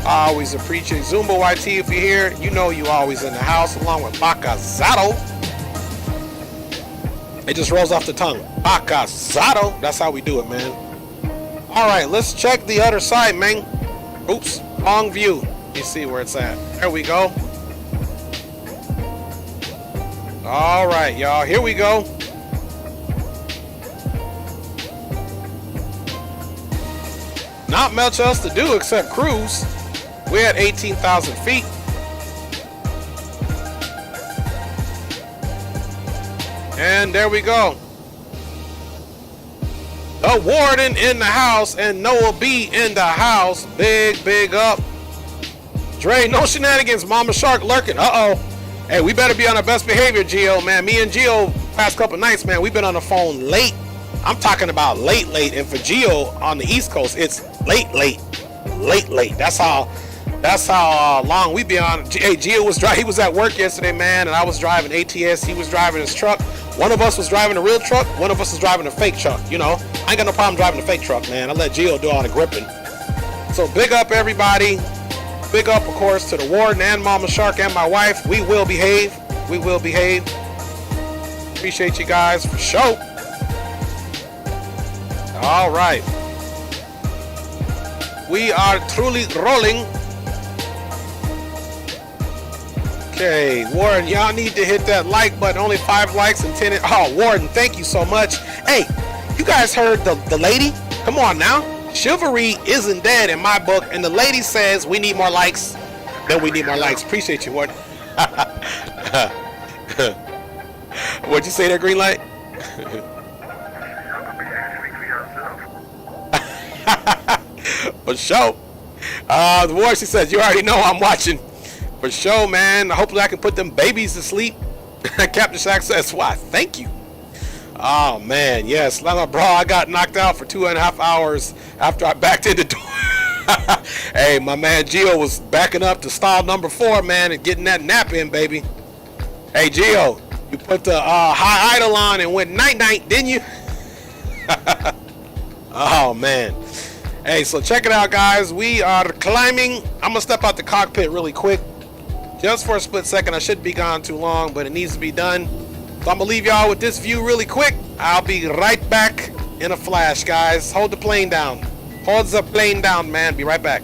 I always appreciate Zumba YT if you're here. You know you always in the house, along with Bacazado. It just rolls off the tongue. Bacazado. That's how we do it, man. All right, let's check the other side, man. Oops, long view. Let me see where it's at. There we go. All right, y'all, here we go. Not much else to do except cruise. We're at 18,000 feet. And there we go. The warden in the house and Noah B in the house. Big up. Dre, no shenanigans. Mama Shark lurking. Uh-oh. Hey, we better be on our best behavior, Gio, man. Me and Gio, past couple nights, man, we've been on the phone late. I'm talking about late. And for Gio on the East Coast, it's late. That's how long we be on. Hey, Gio was he was at work yesterday, man, and I was driving ATS. He was driving his truck. One of us was driving a real truck. One of us was driving a fake truck. You know, I ain't got no problem driving a fake truck, man. I let Gio do all the gripping. So big up, everybody. Big up, of course, to the warden and Mama Shark and my wife. We will behave. Appreciate you guys for sure. All right. We are truly rolling. Okay, Warden, y'all need to hit that like button. Only 5 likes and 10. Oh, Warden, thank you so much. Hey, you guys heard the lady? Come on now. Chivalry isn't dead in my book, and the lady says we need more likes. Then we need more likes. Appreciate you, Warden. What'd you say there, Green Light? Y'all gonna be asking for yourself. For sure. The War, she says, you already know I'm watching. For sure, man. Hopefully I can put them babies to sleep. Captain Shack says, why, thank you. Oh, man, yes. Bro, I got knocked out for 2.5 hours after I backed in the door. Hey, my man Gio was backing up to stall number 4, man, and getting that nap in, baby. Hey, Gio, you put the high idle on and went night-night, didn't you? Oh, man. Hey, so check it out, guys. We are climbing. I'm going to step out the cockpit really quick. Just for a split second. I shouldn't be gone too long, but it needs to be done. So I'm going to leave y'all with this view really quick. I'll be right back in a flash, guys. Hold the plane down. Hold the plane down, man. Be right back.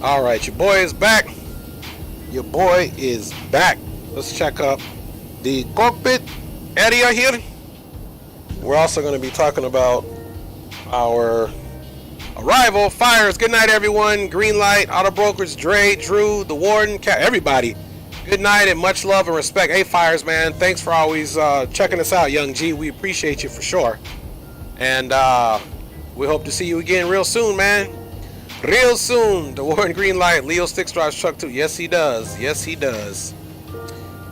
All right, your boy is back. Your boy is back. Let's check up the cockpit area here. We're also going to be talking about our arrival. Fires. Good night, everyone. Green light. Auto brokers. Dre, Drew, the warden, everybody. Good night and much love and respect. Hey, Fires, man. Thanks for always checking us out, Young G. We appreciate you for sure. And we hope to see you again real soon, man. Real soon. The warden, green light. Leo Sticks drives truck too. Yes, he does. Yes, he does.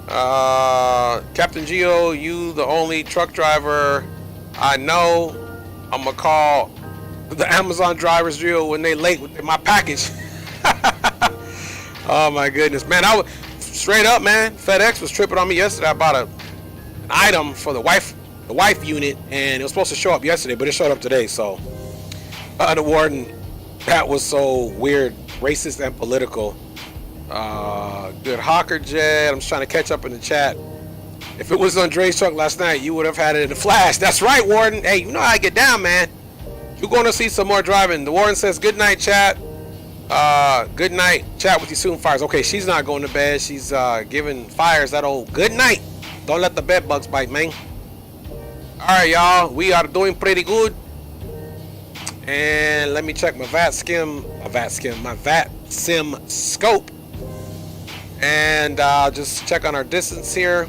Captain Geo, you the only truck driver I know. I'm going to call the Amazon drivers drill when they late with my package. Oh, my goodness, man. I was straight up, man. FedEx was tripping on me yesterday. I bought an item for the wife unit, and it was supposed to show up yesterday, but it showed up today. So the warden, that was so weird, racist and political. Good Hawker Jet. I'm just trying to catch up in the chat. If it was on Dre's truck last night, you would have had it in a flash. That's right, Warden. Hey, you know how I get down, man. You're going to see some more driving. The Warden says, good night, chat. Good night. Chat with you soon, Fires. Okay, she's not going to bed. She's giving Fires that old good night. Don't let the bed bugs bite, man. All right, y'all. We are doing pretty good. And let me check my VATSIM scope. And just check on our distance here.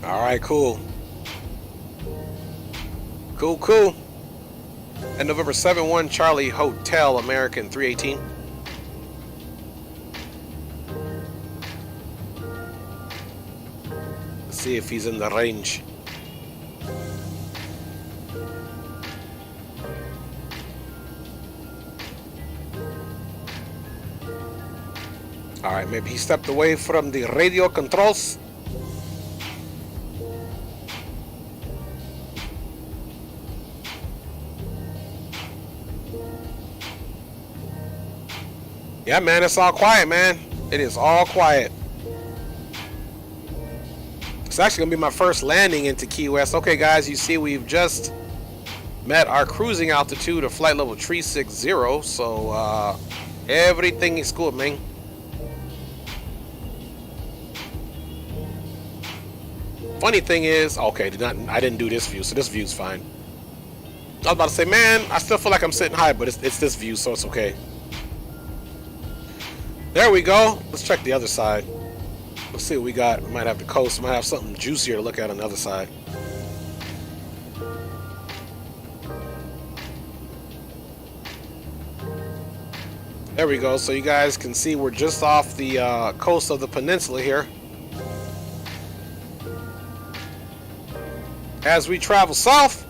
All right, cool. Cool. And November 7-1 Charlie Hotel American 318. Let's see if he's in the range. All right, maybe he stepped away from the radio controls. Yeah, man, it's all quiet, man. It is all quiet. It's actually gonna be my first landing into Key West. Okay, guys, you see we've just met our cruising altitude of flight level 360. So everything is good, man. Funny thing is, okay, I didn't do this view, so this view's fine. I was about to say, man, I still feel like I'm sitting high, but it's this view, so it's okay. There we go. Let's check the other side. Let's see what we got. We might have the coast. We might have something juicier to look at on the other side. There we go. So you guys can see we're just off the coast of the peninsula here. As we travel south,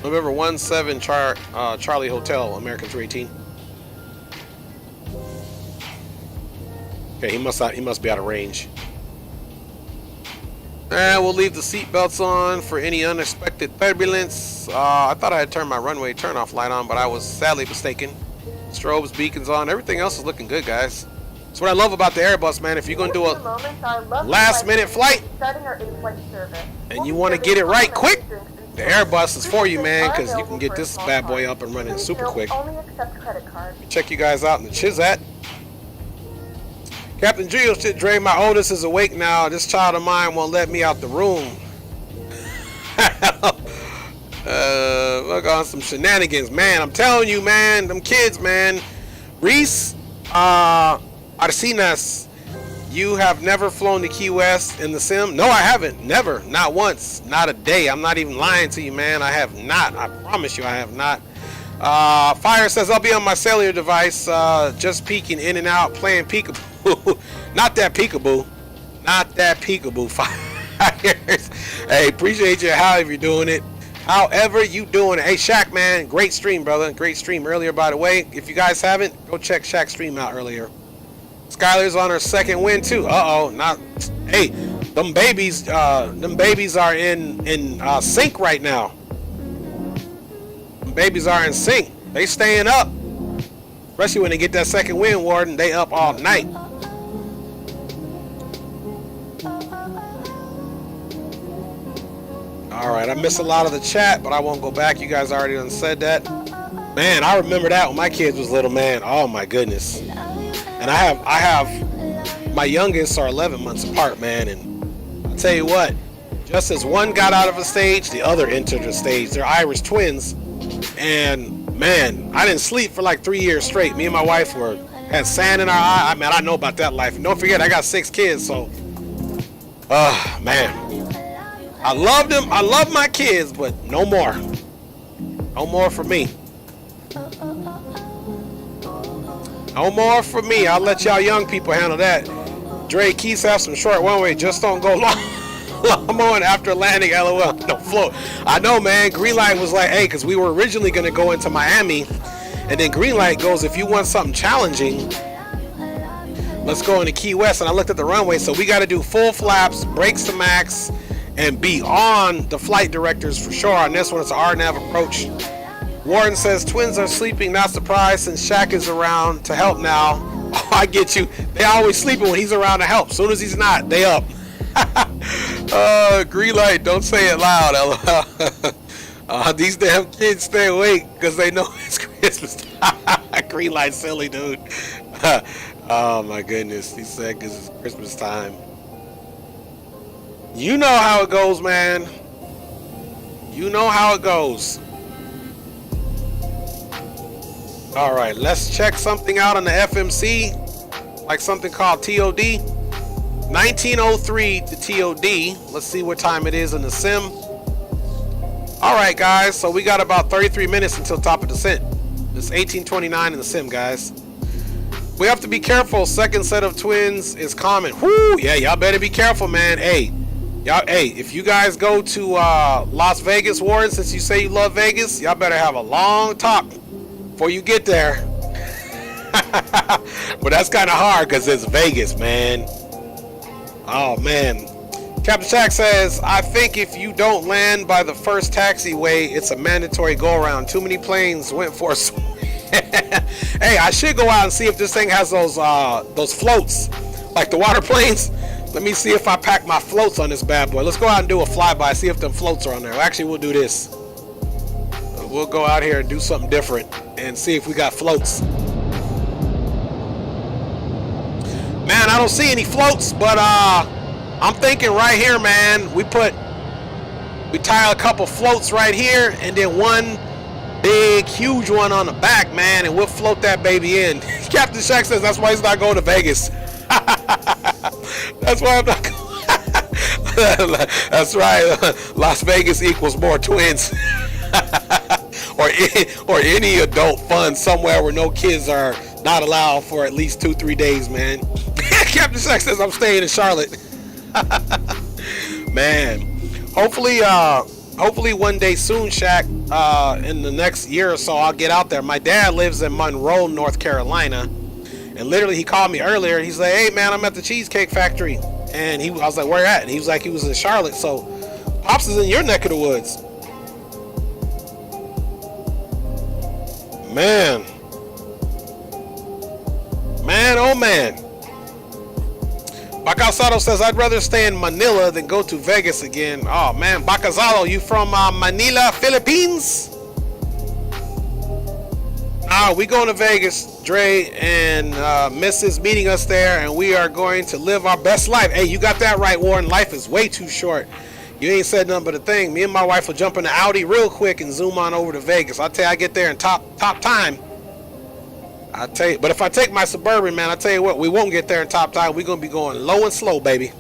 November 17 Charlie Hotel, American 318. Okay, he must be out of range. And we'll leave the seat belts on for any unexpected turbulence. I thought I had turned my runway turn-off light on, but I was sadly mistaken. Strobes, beacons on. Everything else is looking good, guys. That's what I love about the Airbus, man. If you're going to do a last-minute flight and you want to get it right quick, the Airbus is for you, man, because you can get this bad boy up and running super quick. Check you guys out in the Chizat. Captain Geo shit, Dre, my oldest is awake now. This child of mine won't let me out the room. Look on some shenanigans, man. I'm telling you, man, them kids, man. Reese, Arcinas, you have never flown to Key West in the sim? No, I haven't. Never. Not once. Not a day. I'm not even lying to you, man. I have not. I promise you I have not. Fire says, I'll be on my cellular device, just peeking in and out, playing peekaboo. Not that peekaboo. Not that peekaboo, Fires. Hey, appreciate you however you're doing it. However you doing it. Hey, Shaq, man, great stream, brother. Great stream earlier, by the way. If you guys haven't, go check Shaq's stream out earlier. Skylar's on her second win, too. Uh-oh. Not. Hey, them babies are in sync right now. Them babies are in sync. They staying up. Especially when they get that second win, Warden. They up all night. All right, I missed a lot of the chat, but I won't go back. You guys already done said that. Man, I remember that when my kids was little, man. Oh my goodness. And I have my youngest are 11 months apart, man. And I'll tell you what, just as one got out of a stage, the other entered the stage. They're Irish twins. And man, I didn't sleep for like 3 years straight. Me and my wife had sand in our eye. I mean, I know about that life. And don't forget, I got 6 kids, so man. I love them. I love my kids, but no more. No more for me. No more for me. I'll let y'all young people handle that. Dre, Keys have some short one way. Just don't go long on after landing. LOL. No float. I know, man. Greenlight was like, hey, because we were originally going to go into Miami. And then Greenlight goes, if you want something challenging, let's go into Key West. And I looked at the runway. So we got to do full flaps, brakes to max, and be on the flight directors for sure. On this one, it's an RNAV approach. Warren says twins are sleeping, not surprised since Shaq is around to help now. Oh, I get you. They always sleeping when he's around to help. Soon as he's not, they up. Green light, don't say it loud, LOL. These damn kids stay awake because they know it's Christmas. Green light, silly dude. Oh my goodness, he said because it's Christmas time. You know how it goes, man. You know how it goes. All right, let's check something out on the FMC, like something called TOD. 1903 to TOD. Let's see what time it is in the sim. All right, guys, so we got about 33 minutes until top of descent. It's 1829 in the sim, guys. We have to be careful. Second set of twins is common. Whoo, yeah, y'all better be careful, man. Hey, y'all, hey, if you guys go to Las Vegas, Warren, since you say you love Vegas, y'all better have a long talk before you get there. But that's kind of hard because it's Vegas, man. Oh, man. Captain Shaq says, I think if you don't land by the first taxiway, it's a mandatory go-around. Too many planes went for a swim. Hey, I should go out and see if this thing has those floats, like the water planes. Let me see if I pack my floats on this bad boy. Let's go out and do a flyby, see if them floats are on there. Actually, we'll do this. We'll go out here and do something different and see if we got floats. Man, I don't see any floats, but I'm thinking right here, man, we tie a couple floats right here and then one big, huge one on the back, man, and we'll float that baby in. Captain Shaq says that's why he's not going to Vegas. That's why I'm not going. That's right. Las Vegas equals more twins. or any adult fun somewhere where no kids are not allowed for at least 2-3 days, man. Captain Shaq says I'm staying in Charlotte. Man, hopefully one day soon, Shaq, in the next year or so, I'll get out there. My dad lives in Monroe, North Carolina, and literally he called me earlier and he's like, hey man, I'm at the Cheesecake Factory. And I was like, where at? And he was like, he was in Charlotte. So Pops is in your neck of the woods. Man, oh man. Bacasado says, I'd rather stay in Manila than go to Vegas again. Oh man, Bacasado, you from Manila, Philippines? We going to Vegas. Dre and Mrs. meeting us there, and we are going to live our best life. Hey, you got that right, Warren. Life is way too short. You ain't said nothing but a thing. Me and my wife will jump in the Audi real quick and zoom on over to Vegas. I'll tell you, I get there in top time. I tell you, but if I take my Suburban, man, I tell you what, we won't get there in top time. We're gonna be going low and slow, baby.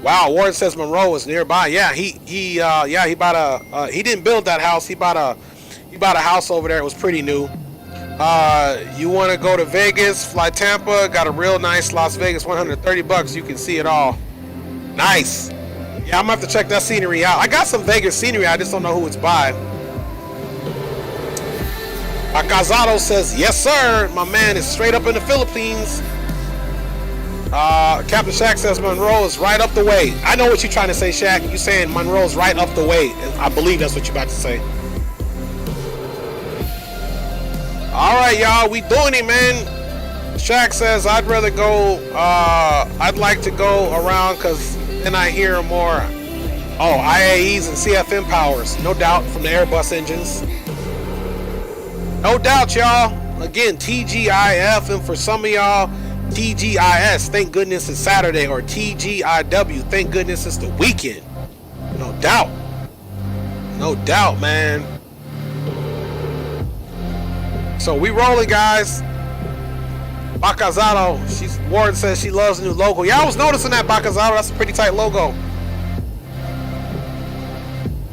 Wow, Warren says Monroe is nearby. Yeah, he bought a he didn't build that house. He bought a house over there. It was pretty new. You want to go to Vegas? Fly Tampa. Got a real nice Las Vegas. $130. You can see it all. Nice. Yeah, I'm gonna have to check that scenery out. I got some Vegas scenery. I just don't know who it's by. Casado says, yes, sir. My man is straight up in the Philippines. Captain Shaq says Monroe is right up the way. I know what you're trying to say, Shaq. You saying Monroe's right up the way. I believe that's what you're about to say. All right, y'all. We doing it, man. Shaq says, I'd rather go. I'd like to go around because then I hear more. IAEs and CFM powers. No doubt from the Airbus engines. No doubt, y'all. Again, TGIF, and for some of y'all, TGIS. Thank goodness it's Saturday, or TGIW. Thank goodness it's the weekend. No doubt. No doubt, man. So we rolling, guys. Bacazado, Warren says she loves the new logo. Yeah, I was noticing that, Bacazado. That's a pretty tight logo.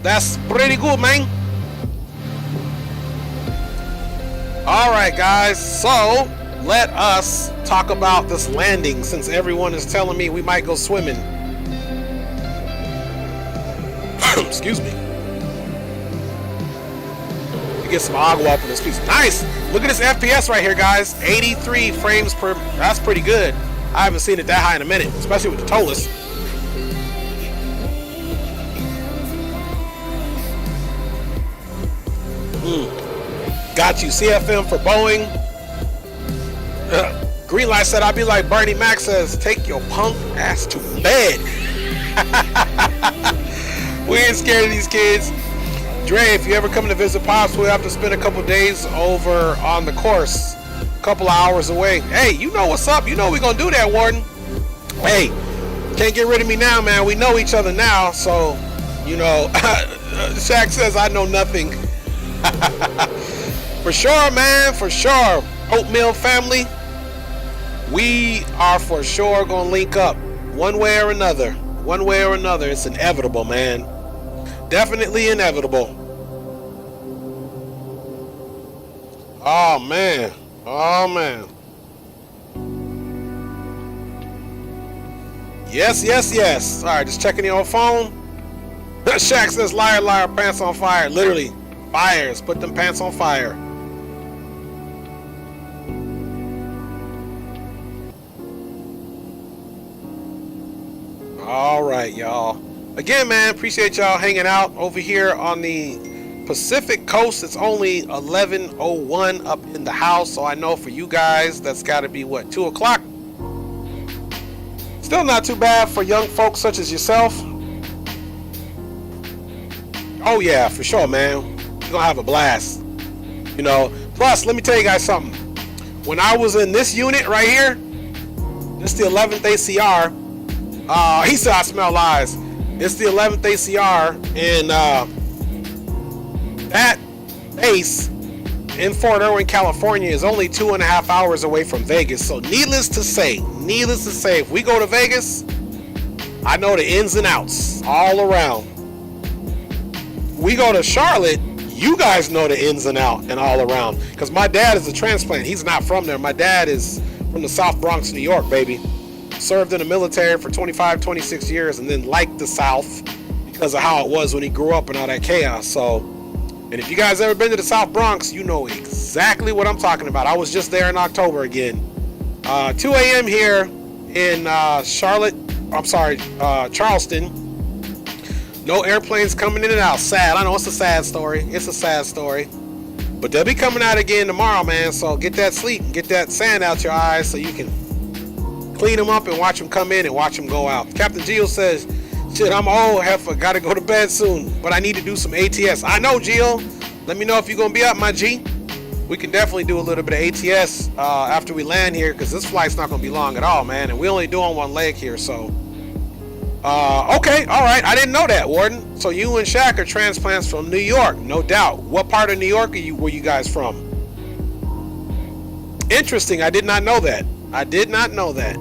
That's pretty good, man. All right, guys. So let us talk about this landing, since everyone is telling me we might go swimming. Excuse me. Get some agua up in this piece. Nice. Look at this FPS right here, guys. 83 frames per. That's pretty good. I haven't seen it that high in a minute, especially with the Toliss. Got you. CFM for Boeing. Greenlight said, I'd be like Bernie Mac says, take your punk ass to bed. We ain't scared of these kids. Dre, if you ever come to visit Pops, we'll have to spend a couple days over on the course. A couple of hours away. Hey, you know what's up. You know we're going to do that, Warden. Hey, can't get rid of me now, man. We know each other now. So, you know, Shaq says I know nothing. For sure, man. For sure. Oatmeal family. We are for sure going to link up one way or another. One way or another. It's inevitable, man. Definitely inevitable. Oh man. Oh man. Yes, yes, yes. Alright, just checking your phone. Shaq says liar, liar, pants on fire. Literally, fires. Put them pants on fire. Alright, y'all. Again, man, appreciate y'all hanging out over here on the Pacific Coast. It's only 11:01 up in the house, so I know for you guys that's got to be what, 2 o'clock. Still not too bad for young folks such as yourself. Oh yeah, for sure, man. You're gonna have a blast. You know. Plus, let me tell you guys something. When I was in this unit right here, this is the 11th ACR. He said I smell lies. It's the 11th ACR, and that base in Fort Irwin, California is only 2.5 hours away from Vegas. So needless to say, if we go to Vegas, I know the ins and outs all around. We go to Charlotte, you guys know the ins and out and all around. Because my dad is a transplant. He's not from there. My dad is from the South Bronx, New York, baby. Served in the military for 25, 26 years, and then liked the South because of how it was when he grew up and all that chaos. So, and if you guys ever been to the South Bronx, you know exactly what I'm talking about. I was just there in October again. 2 a.m. here in Charleston. No airplanes coming in and out. Sad. I know it's a sad story. It's a sad story. But they'll be coming out again tomorrow, man. So get that sleep and get that sand out your eyes so you can clean them up and watch them come in and watch them go out. Captain Gio says, shit, I'm old, heifer, gotta go to bed soon, but I need to do some ATS. I know, Gio. Let me know if you're gonna be up, my G. We can definitely do a little bit of ATS after we land here, because this flight's not gonna be long at all, man, and we're only doing one leg here, so. Okay, all right, I didn't know that, Warden. So you and Shaq are transplants from New York, no doubt. What part of New York were you guys from? Interesting, I did not know that. I did not know that.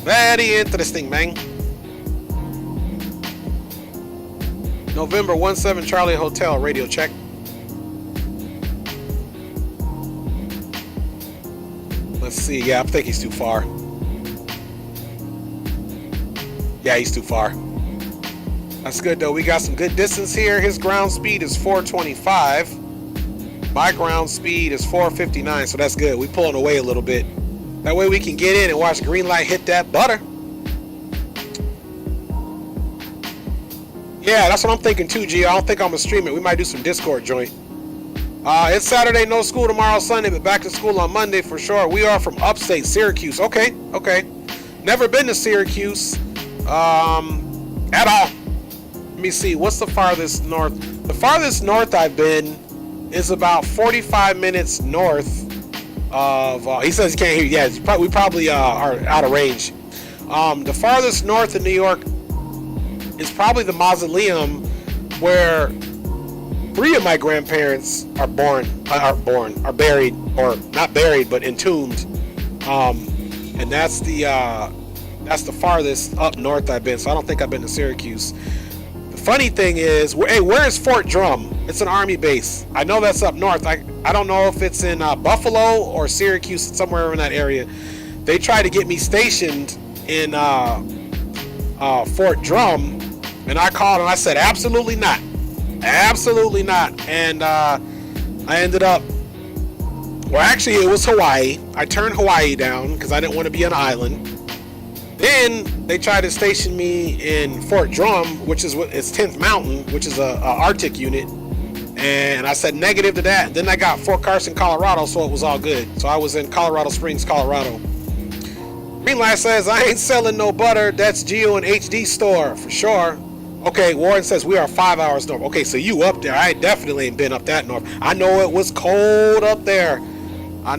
Very interesting, man. November 17 Charlie Hotel, radio check. Let's see. Yeah, I think he's too far. Yeah, he's too far. That's good, though. We got some good distance here. His ground speed is 425. My ground speed is 459, so that's good. We pulling away a little bit. That way we can get in and watch Greenlight hit that butter. Yeah, that's what I'm thinking too, G. I don't think I'm gonna stream it. We might do some Discord joint. It's Saturday, no school tomorrow, Sunday, but back to school on Monday for sure. We are from upstate Syracuse. Okay. Never been to Syracuse at all. Let me see. What's the farthest north? The farthest north I've been is about 45 minutes north of. He says he can't hear you. Yeah, we probably are out of range. The farthest north in New York is probably the mausoleum where 3 of my grandparents are buried, or not buried, but entombed. And that's the farthest up north I've been. So I don't think I've been to Syracuse. The funny thing is, hey, where is Fort Drum? It's an army base. I know that's up north. I don't know if it's in Buffalo or Syracuse, somewhere in that area. They tried to get me stationed in Fort Drum, and I called and I said absolutely not, absolutely not. And I ended up, well, actually it was Hawaii. I turned Hawaii down because I didn't want to be on an island. Then they tried to station me in Fort Drum, which is it's 10th Mountain, which is a Arctic unit, and I said negative to that. Then I got Fort Carson, Colorado, so it was all good. So I was in Colorado Springs, Colorado. Greenlight says, I ain't selling no butter. That's Geo and HD store for sure. Okay, Warren says we are 5 hours north. Okay, so you up there. I definitely ain't been up that north. I know it was cold up there. My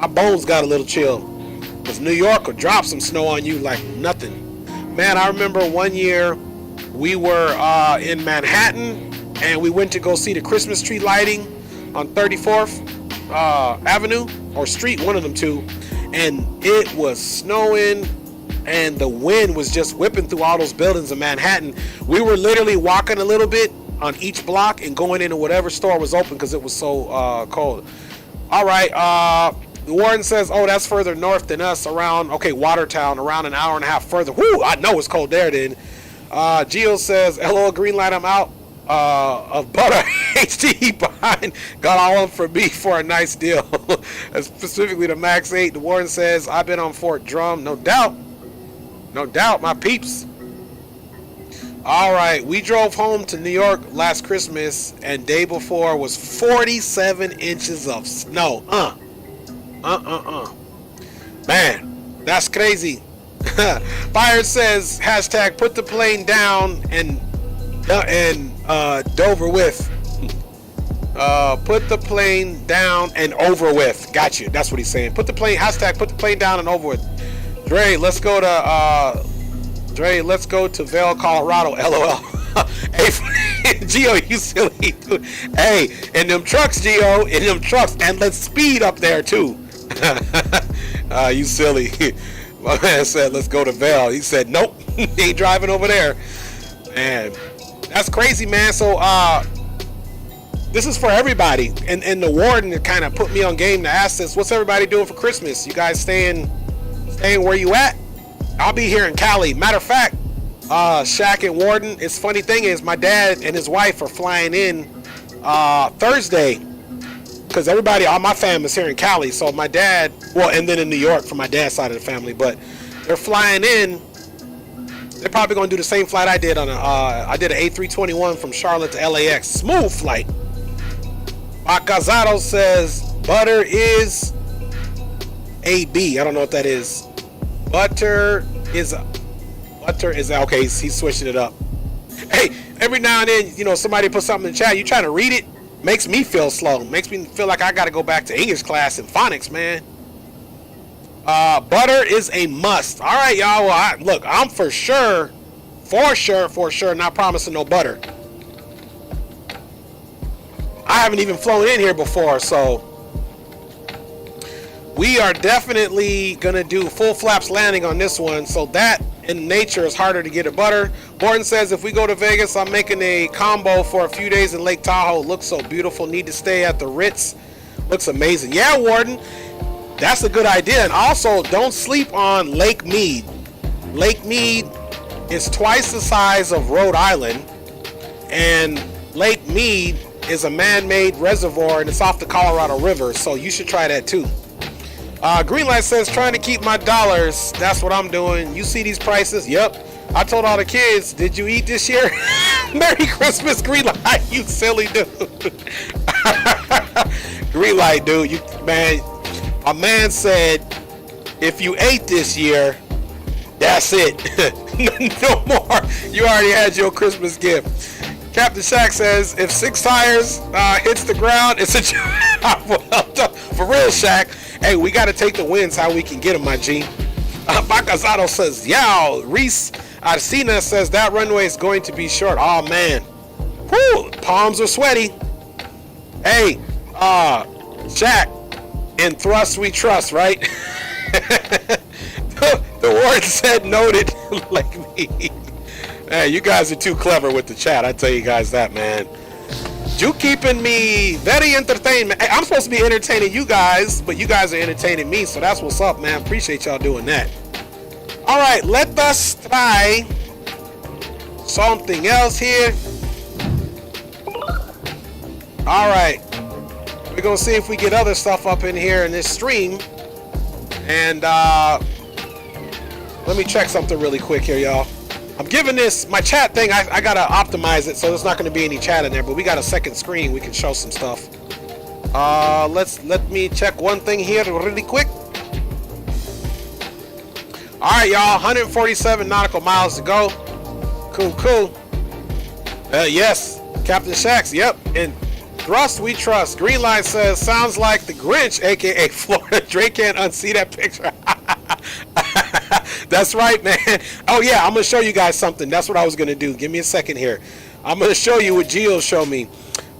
bones got a little chill. Because New York will drop some snow on you like nothing. Man, I remember one year we were in Manhattan and we went to go see the Christmas tree lighting on 34th Avenue or Street, one of them two. And it was snowing and the wind was just whipping through all those buildings in Manhattan. We were literally walking a little bit on each block and going into whatever store was open because it was so cold. All right, Warren says, oh, that's further north than us, around, okay, Watertown, around an hour and a half further. Whoo, I know it's cold there then. Geo says, hello, Greenlight, I'm out of butter. HD behind, got all of them for me for a nice deal. Specifically the Max 8. The Warren says, I've been on Fort Drum. No doubt, my peeps. All right, we drove home to New York last Christmas, and day before was 47 inches of snow. Man, that's crazy. Fire says, hashtag put the plane down and Dover with. Put the plane down and over with. Got you. That's what he's saying. Hashtag put the plane down and over with. Dre, let's go to Vail, Colorado. LOL. Hey, Geo, you silly dude. Hey, in them trucks, Geo, and let's speed up there too. You silly. My man said, let's go to Vail. He said, nope, he ain't driving over there. Man, that's crazy, man. So, this is for everybody. And the warden kind of put me on game to ask this, what's everybody doing for Christmas? You guys staying where you at? I'll be here in Cali. Matter of fact, Shaq and Warden, it's funny thing is my dad and his wife are flying in Thursday, because all my family's here in Cali. So my dad, and then in New York for my dad's side of the family, but they're flying in. They're probably going to do the same flight I did I did an A321 from Charlotte to LAX. Smooth flight. Acazado says butter is AB. I don't know what that is. Butter is okay. He's switching it up. Hey, every now and then, somebody put something in the chat. You trying to read it? Makes me feel slow. Makes me feel like I got to go back to English class and phonics, man. Butter is a must. All right, y'all. Well, look, I'm for sure, not promising no butter. I haven't even flown in here before, so we are definitely gonna do full flaps landing on this one. So that in nature is harder to get a butter. Morton says, if we go to Vegas, I'm making a combo for a few days in Lake Tahoe. Looks so beautiful. Need to stay at the Ritz. Looks amazing. Yeah, Warden, that's a good idea. And also, don't sleep on Lake Mead. Lake Mead is twice the size of Rhode Island, and Lake Mead is a man-made reservoir, and it's off the Colorado River, so you should try that too. Greenlight says, trying to keep my dollars. That's what I'm doing. You see these prices? Yep. I told all the kids, did you eat this year? Merry Christmas, Greenlight, you silly dude. Greenlight, dude, a man said, if you ate this year, that's it. No more. You already had your Christmas gift. Captain Shaq says, if 6 tires hits the ground, it's a job well done. For real, Shaq. Hey, we got to take the wins how we can get them, my G. Bacazado says, yow. Reese Arcina says, that runway is going to be short. Oh, man. Whew, palms are sweaty. Hey, Shaq, in thrust we trust, right? The word said noted. Like me. Hey, you guys are too clever with the chat. I tell you guys that, man. You keeping me very entertained. Hey, I'm supposed to be entertaining you guys, but you guys are entertaining me, so that's what's up, man. Appreciate y'all doing that. All right, let us try something else here. All right, we're gonna see if we get other stuff up in here in this stream. And let me check something really quick here, y'all. I'm giving this, my chat thing, I gotta optimize it so there's not gonna be any chat in there, but we got a second screen, we can show some stuff. Let me check one thing here really quick. All right, y'all, 147 nautical miles to go. Cool. Yes, Captain Shax, yep, and thrust we trust. Green Line says, sounds like the Grinch, aka Florida. Drake can't unsee that picture. That's right, man. Oh yeah, I'm gonna show you guys something. That's what I was gonna do. Give me a second here. I'm gonna show you what Gio showed me.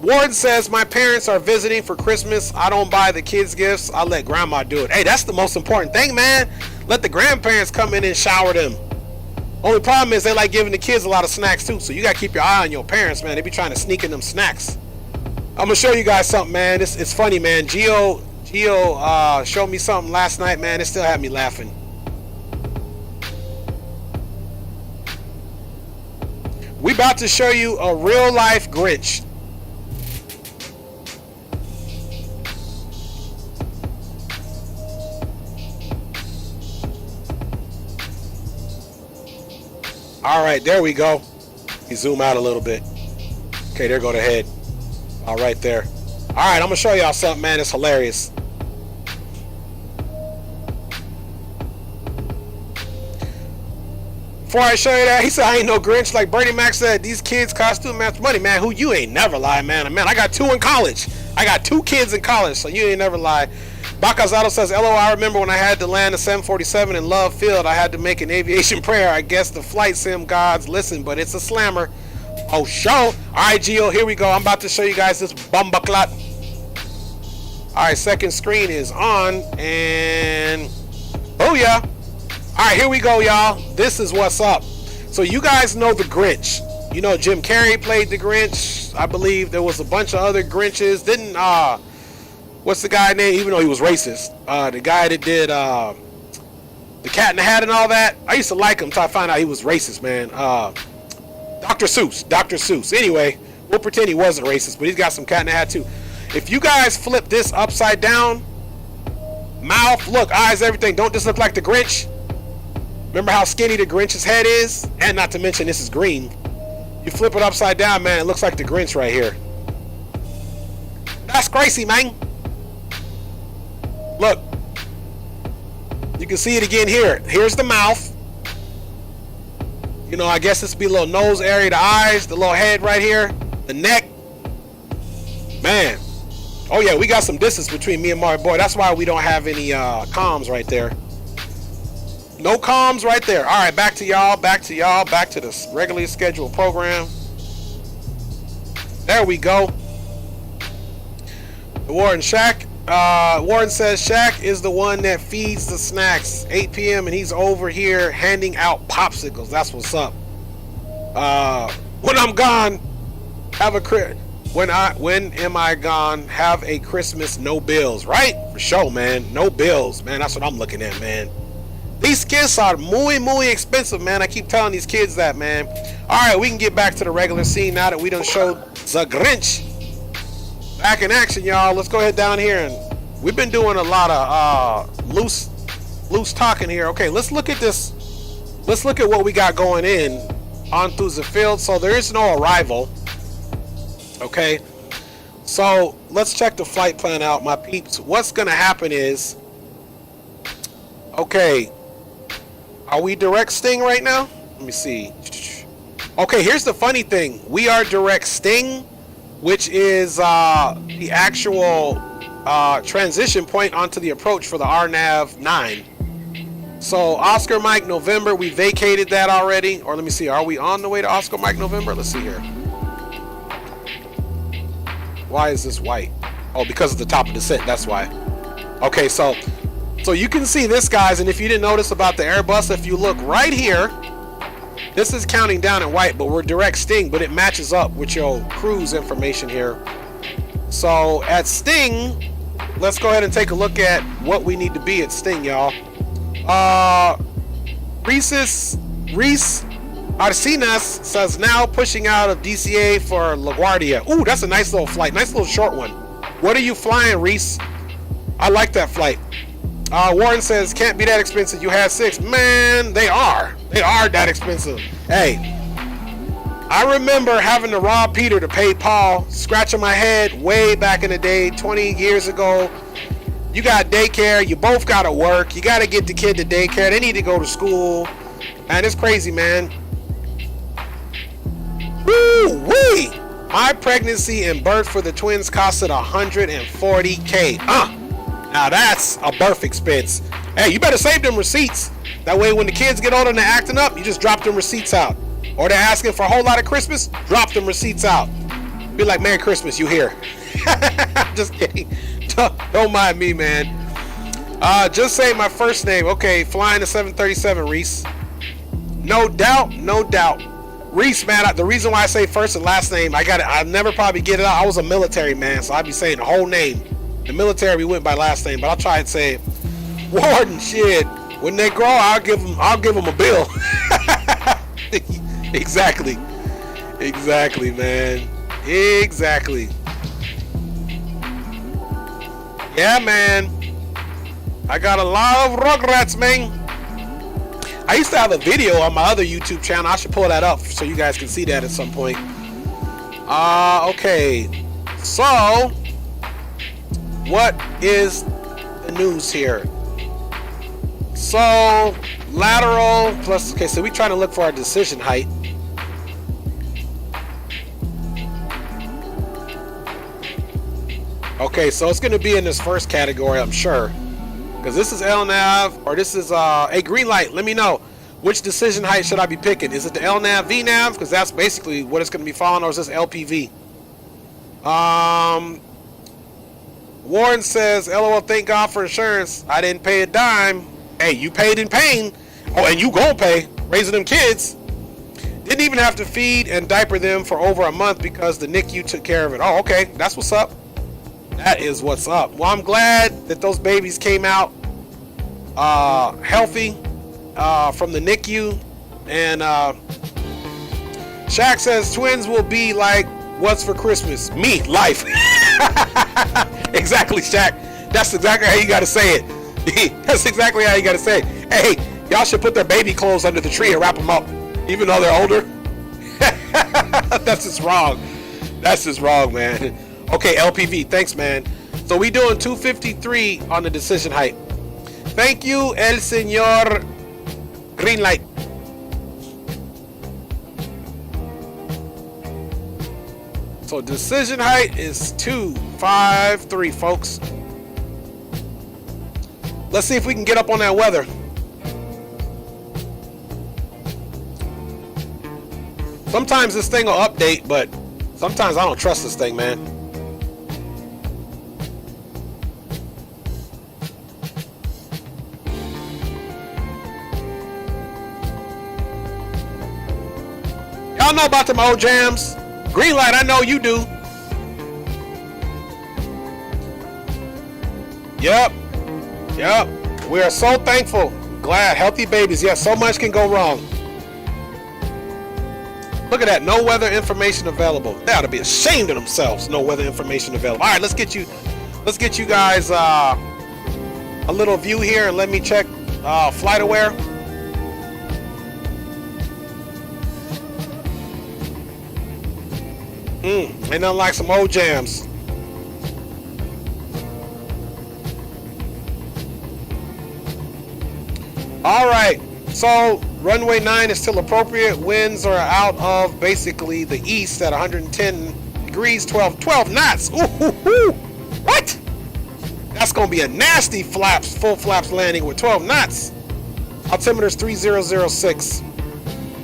Warren says, my parents are visiting for Christmas. I don't buy the kids gifts. I let grandma do it. Hey, that's the most important thing, man. Let the grandparents come in and shower them. Only problem is they like giving the kids a lot of snacks too. So you gotta keep your eye on your parents, man. They be trying to sneak in them snacks. I'm gonna show you guys something, man. It's funny, man. Gio showed me something last night, man. It still had me laughing. We about to show you a real life Grinch. All right, there we go. You zoom out a little bit. Okay, there go the head. All right there. All right, I'm gonna show y'all something, man. It's hilarious. Before I show you that, he said I ain't no Grinch. Like Bernie Mac said, these kids costume match money, man. Who you ain't never lie, man. Man, I got 2 in college. I got 2 kids in college, so you ain't never lie. Bacazado says, LO, I remember when I had to land a 747 in Love Field, I had to make an aviation prayer. I guess the flight sim gods listen, but it's a slammer. Oh, show. All right, Gio, here we go. I'm about to show you guys this bumbaclot. All right, second screen is on, and oh yeah. All right, here we go, y'all. This is what's up. So you guys know the Grinch. You know Jim Carrey played the Grinch. I believe there was a bunch of other Grinches. Didn't what's the guy name? Even though he was racist, the guy that did the Cat in the Hat and all that. I used to like him until I found out he was racist, man. Dr. Seuss. Anyway, we'll pretend he wasn't racist, but he's got some Cat in the Hat too. If you guys flip this upside down, mouth, look, eyes, everything. Don't this look like the Grinch? Remember how skinny the Grinch's head is? And not to mention this is green. You flip it upside down, man, it looks like the Grinch right here. That's crazy, man. Look. You can see it again here. Here's the mouth. You know, I guess this would be a little nose area, the eyes, the little head right here, the neck. Man. Oh yeah, we got some distance between me and Mario Boy. That's why we don't have any comms right there. No comms right there. All right, back to y'all, back to the regularly scheduled program. There we go. Warren Shack. Warren says Shaq is the one that feeds the snacks. 8 p.m. and he's over here handing out popsicles. That's what's up. When I'm gone, have a when am I gone? Have a Christmas, no bills, right? For sure, man. No bills, man. That's what I'm looking at, man. These gifts are muy expensive, man. I keep telling these kids that, man. All right, we can get back to the regular scene now that we done showed the Grinch back in action, y'all. Let's go ahead down here, and we've been doing a lot of loose talking here. Okay, let's look at this. Let's look at what we got going in onto the field. So there is no arrival. Okay, so let's check the flight plan out, my peeps. What's gonna happen is, okay, are we direct sting right now? Let me see. Okay, here's the funny thing. We are direct sting, which is the actual transition point onto the approach for the RNAV 9. So Oscar Mike November, we vacated that already. Or let me see, are we on the way to Oscar Mike November? Let's see here. Why is this white? Oh, because of the top of the set, that's why. Okay, so you can see this, guys, and if you didn't notice about the Airbus, if you look right here, this is counting down in white, but we're direct sting, but it matches up with your cruise information here. So at sting, let's go ahead and take a look at what we need to be at sting, y'all. Reese Arcinas says now pushing out of DCA for LaGuardia. Ooh, that's a nice little flight, nice little short one. What are you flying, Reese? I like that flight. Warren says can't be that expensive. You had 6. Man, they are that expensive. Hey, I remember having to rob Peter to pay Paul, scratching my head way back in the day, 20 years ago. You got daycare, you both gotta work, you gotta get the kid to daycare, they need to go to school, and it's crazy, man. Woo-wee! My pregnancy and birth for the twins costed $140K. Now that's a birth expense. Hey, you better save them receipts. That way when the kids get older and they're acting up, you just drop them receipts out. Or they're asking for a whole lot of Christmas, drop them receipts out. Be like, Merry Christmas, you here. Just kidding. Don't mind me, man. Just say my first name. Okay, flying the 737, Reese. No doubt, no doubt. Reese, man, the reason why I say first and last name, I'll never probably get it out. I was a military man, so I'd be saying the whole name. The military, we went by last name, but I'll try and say it. Warden, shit. When they grow, I'll give them a bill. Exactly, man. Exactly. Yeah, man. I got a lot of Rugrats, man. I used to have a video on my other YouTube channel. I should pull that up so you guys can see that at some point. Okay. So, what is the news here? So, lateral plus, okay, so we're trying to look for our decision height. Okay, so it's going to be in this first category, I'm sure. Because this is LNAV, or this is a green light. Let me know. Which decision height should I be picking? Is it the LNAV, VNAV? Because that's basically what it's going to be following, or is this LPV? Warren says, LOL, thank God for insurance. I didn't pay a dime. Hey, you paid in pain. Oh, and you gonna pay. Raising them kids. Didn't even have to feed and diaper them for over a month because the NICU took care of it. Oh, okay. That's what's up. That is what's up. Well, I'm glad that those babies came out healthy from the NICU. And Shaq says twins will be like what's for Christmas? Me, life. Exactly, Shaq. That's exactly how you got to say it. That's exactly how you got to say it. Hey, y'all should put their baby clothes under the tree and wrap them up, even though they're older. That's just wrong. That's just wrong, man. Okay, LPV, thanks, man. So we doing 253 on the decision height. Thank you, El Señor Green Light. So decision height is 253, folks. Let's see if we can get up on that weather. Sometimes this thing will update, but sometimes I don't trust this thing, man. Y'all know about them old jams. Green light, I know you do. Yep. We are so thankful. Glad. Healthy babies. Yes, so much can go wrong. Look at that. No weather information available. They ought to be ashamed of themselves. No weather information available. All right, let's get you guys a little view here and let me check FlightAware. Ain't nothing like some old jams. All right, So runway 9 is still appropriate. Winds are out of basically the east at 110 degrees, 12 knots. Ooh, what? That's gonna be a nasty full flaps landing with 12 knots. Altimeter's 3006.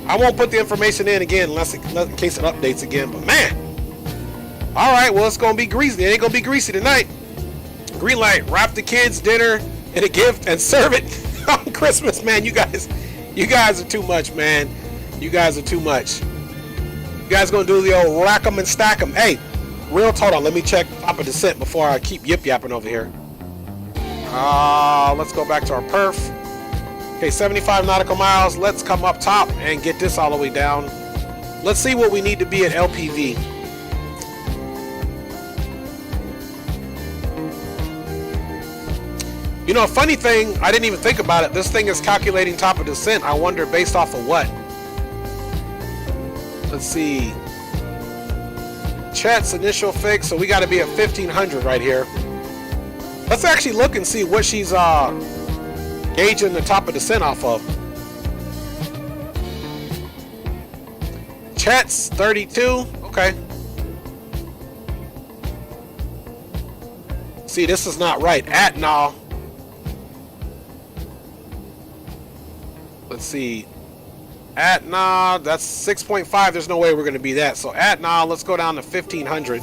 I won't put the information in again in case it updates again, but man. All right, well, it's gonna be greasy. It ain't gonna be greasy tonight. Green light, wrap the kids dinner in a gift and serve it on Christmas, man. You guys are too much, man. You guys are too much. You guys gonna do the old rack 'em and stack 'em. Hey, real talk on, let me check top of descent before I keep yip-yapping over here. Let's go back to our perf. Okay, 75 nautical miles. Let's come up top and get this all the way down. Let's see what we need to be at LPV. You know, a funny thing, I didn't even think about it. This thing is calculating top of descent. I wonder based off of what? Let's see. Chet's initial fix, so we got to be at 1500 right here. Let's actually look and see what she's gauging the top of descent off of. Chet's 32. Okay. See, this is not right. Atnall. Let's see. Atnall, that's 6.5. There's no way we're going to be that. So Atnall, let's go down to 1500.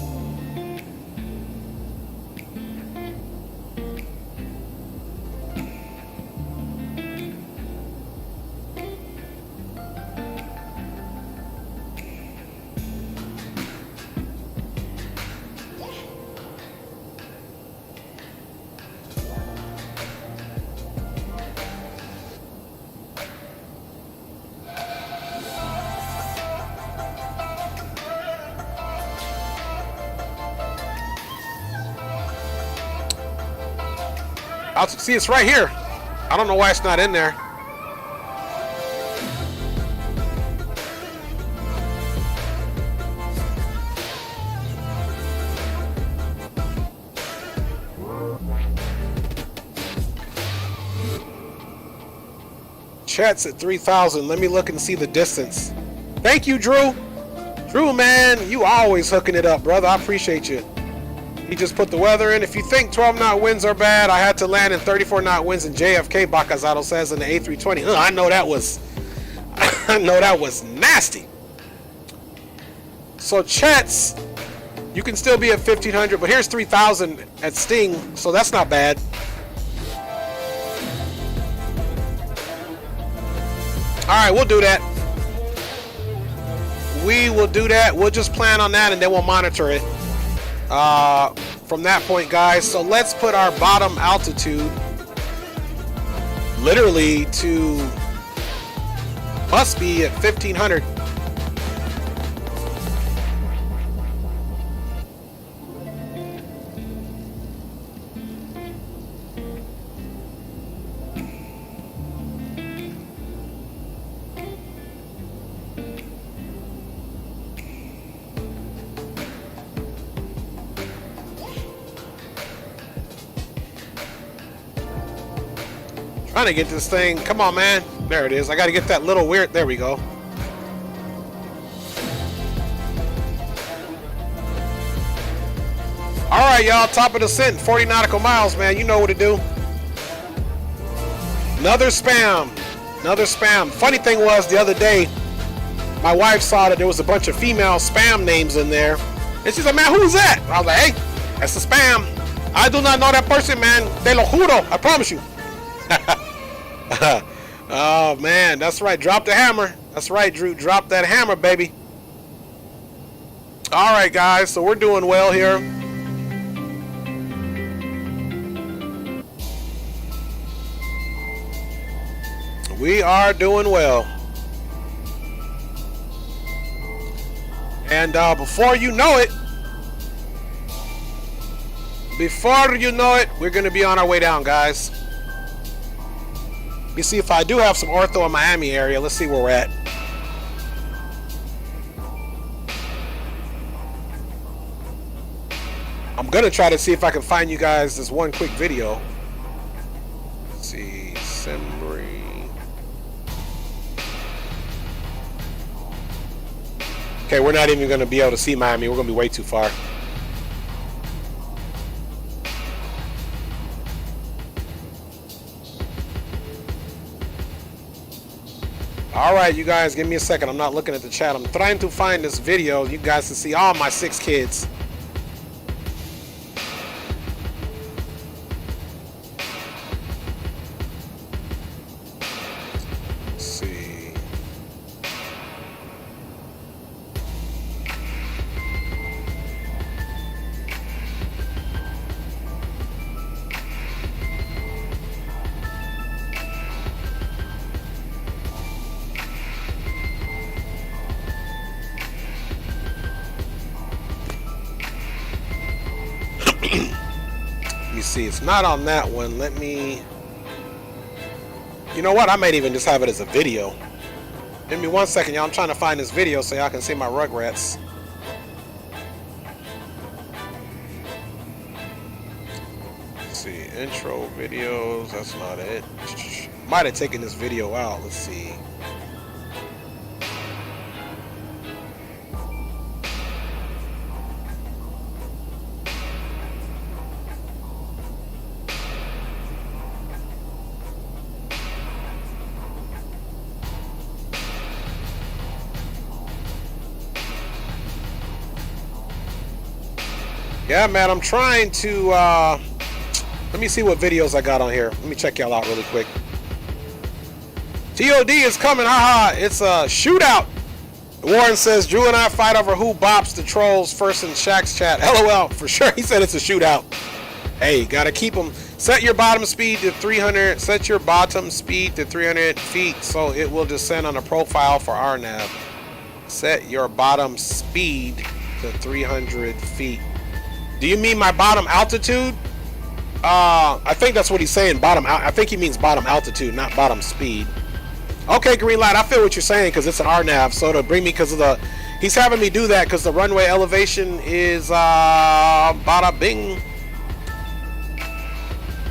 See, it's right here. I don't know why it's not in there. Chat's at 3,000. Let me look and see the distance. Thank you, Drew. Drew, man, you always hooking it up, brother. I appreciate you. He just put the weather in. If you think 12 knot winds are bad, I had to land in 34 knot winds in JFK, Bacazado says in the A320. I know that was nasty. So Chet's, you can still be at 1500, but here's 3000 at Sting, so that's not bad. All right, we'll do that. We will do that. We'll just plan on that and then we'll monitor it. From that point, guys. So let's put our bottom altitude literally to must be at 1500. Trying to get this thing. Come on, man. There it is. I got to get that little weird. There we go. All right, y'all. Top of descent. 40 nautical miles, man. You know what to do. Another spam. Another spam. Funny thing was, the other day, my wife saw that there was a bunch of female spam names in there. And she's like, man, who's that? I was like, hey, that's a spam. I do not know that person, man. Te lo juro. I promise you. Oh man, that's right. Drop the hammer. That's right, Drew. Drop that hammer, baby. All right, guys. So we're doing well here. We are doing well. And before you know it, we're going to be on our way down, guys. Let me see if I do have some ortho in Miami area. Let's see where we're at. I'm going to try to see if I can find you guys this one quick video. Let's see. Sembry. Okay, we're not even going to be able to see Miami. We're going to be way too far. All right, you guys, give me a second. I'm not looking at the chat. I'm trying to find this video. You guys can see all my 6 kids. Let's see. See, it's not on that one. Let me, you know what, I might even just have it as a video. Give me 1 second, y'all. I'm trying to find this video so y'all can see my Rugrats. Let's see, intro videos, that's not it. Might have taken this video out. Let's see. Yeah, man, I'm trying to, let me see what videos I got on here. Let me check y'all out really quick. TOD is coming, haha, it's a shootout. Warren says, Drew and I fight over who bops the trolls first in Shaq's chat. LOL, for sure, he said it's a shootout. Hey, gotta keep them. Set your bottom speed to 300, set your bottom speed to 300 feet so it will descend on a profile for our nav. Set your bottom speed to 300 feet. Do you mean my bottom altitude? I think that's what he's saying. I think he means bottom altitude, not bottom speed. Okay, green light. I feel what you're saying because it's an RNAV. So to bring me because of the, he's having me do that because the runway elevation is bada bing.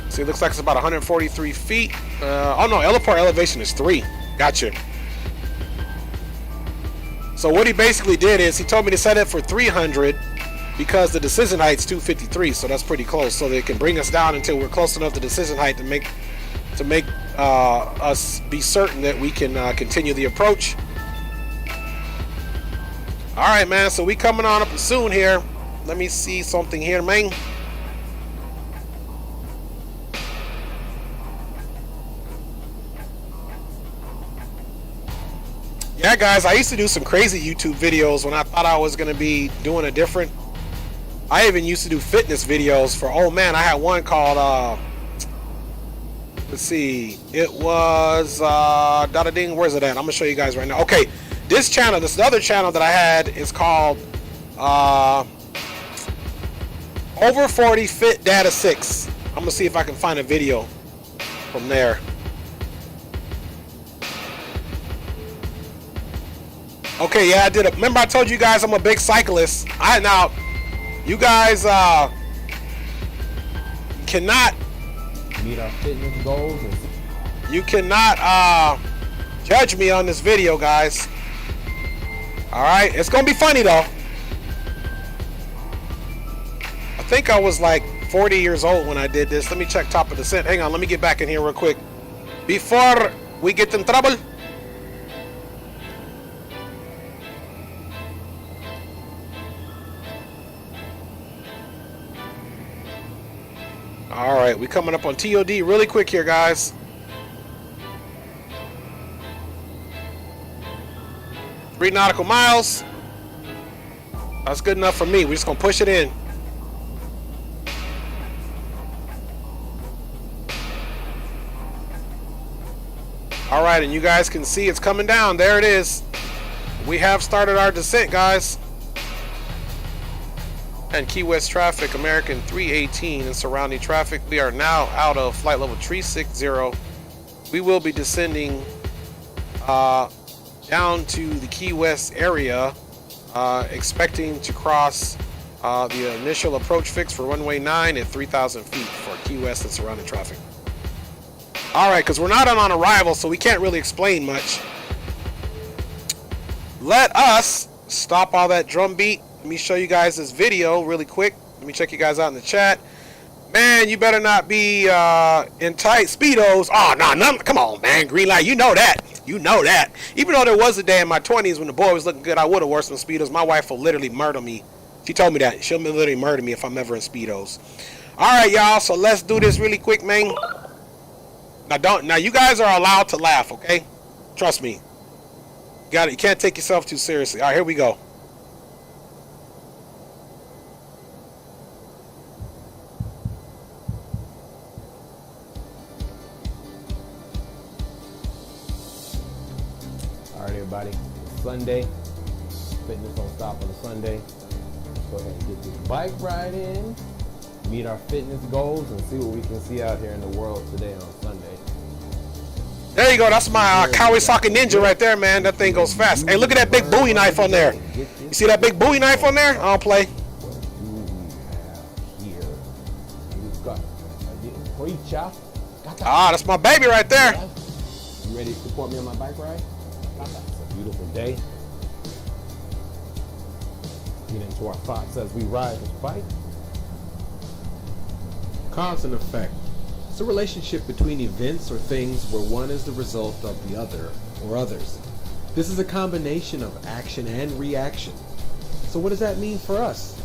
See, it looks like it's about 143 feet. Oh no, heliport elevation is 3. Gotcha. So what he basically did is he told me to set it for 300. Because the decision height's 253, so that's pretty close. So they can bring us down until we're close enough to decision height to make us be certain that we can continue the approach. All right, man. So we coming on up soon here. Let me see something here, man. Yeah, guys. I used to do some crazy YouTube videos when I thought I was gonna be doing a different. I even used to do fitness videos for, oh man, I had one called, let's see, it was, da-da-ding, where's it at? I'm gonna show you guys right now. Okay, this channel, this other channel that I had is called, Over 40 Fit Data 6. I'm gonna see if I can find a video from there. Okay, yeah, I did it. Remember I told you guys I'm a big cyclist. You guys cannot meet our fitness goals. You cannot judge me on this video, guys. All right, it's gonna be funny though. I think I was like 40 years old when I did this. Let me check top of descent. Hang on, let me get back in here real quick before we get in trouble. All right, we coming up on TOD really quick here, guys. 3 nautical miles. That's good enough for me. We're just gonna push it in. All right, and you guys can see it's coming down. There it is. We have started our descent, guys. And Key West traffic, American 318 and surrounding traffic. We are now out of flight level 360. We will be descending down to the Key West area, expecting to cross the initial approach fix for runway 9 at 3,000 feet for Key West and surrounding traffic. All right, because we're not on arrival, so we can't really explain much. Let us stop all that drum beat, let me show you guys this video really quick. Let me check you guys out in the chat. Man, you better not be in tight Speedos. Oh, no, come on, man. Green light, you know that. You know that. Even though there was a day in my 20s when the boy was looking good, I would have worn some Speedos. My wife will literally murder me. She told me that. She'll literally murder me if I'm ever in Speedos. All right, y'all. So let's do this really quick, man. Now you guys are allowed to laugh, okay? Trust me. You can't take yourself too seriously. All right, here we go. All right, everybody. Sunday. Fitness on stop on a Sunday. Go ahead and get this bike ride in. Meet our fitness goals and see what we can see out here in the world today on Sunday. There you go. That's my Kawasaki Ninja right there, man. That thing goes fast. Hey, look at that big Bowie knife on there. You see that big Bowie knife on there? I don't play. What do we have here? We've got that's my baby right there. You ready to support me on my bike ride? It's a beautiful day. Get into our thoughts as we ride this bike. Cause and effect. It's a relationship between events or things where one is the result of the other or others. This is a combination of action and reaction. So what does that mean for us?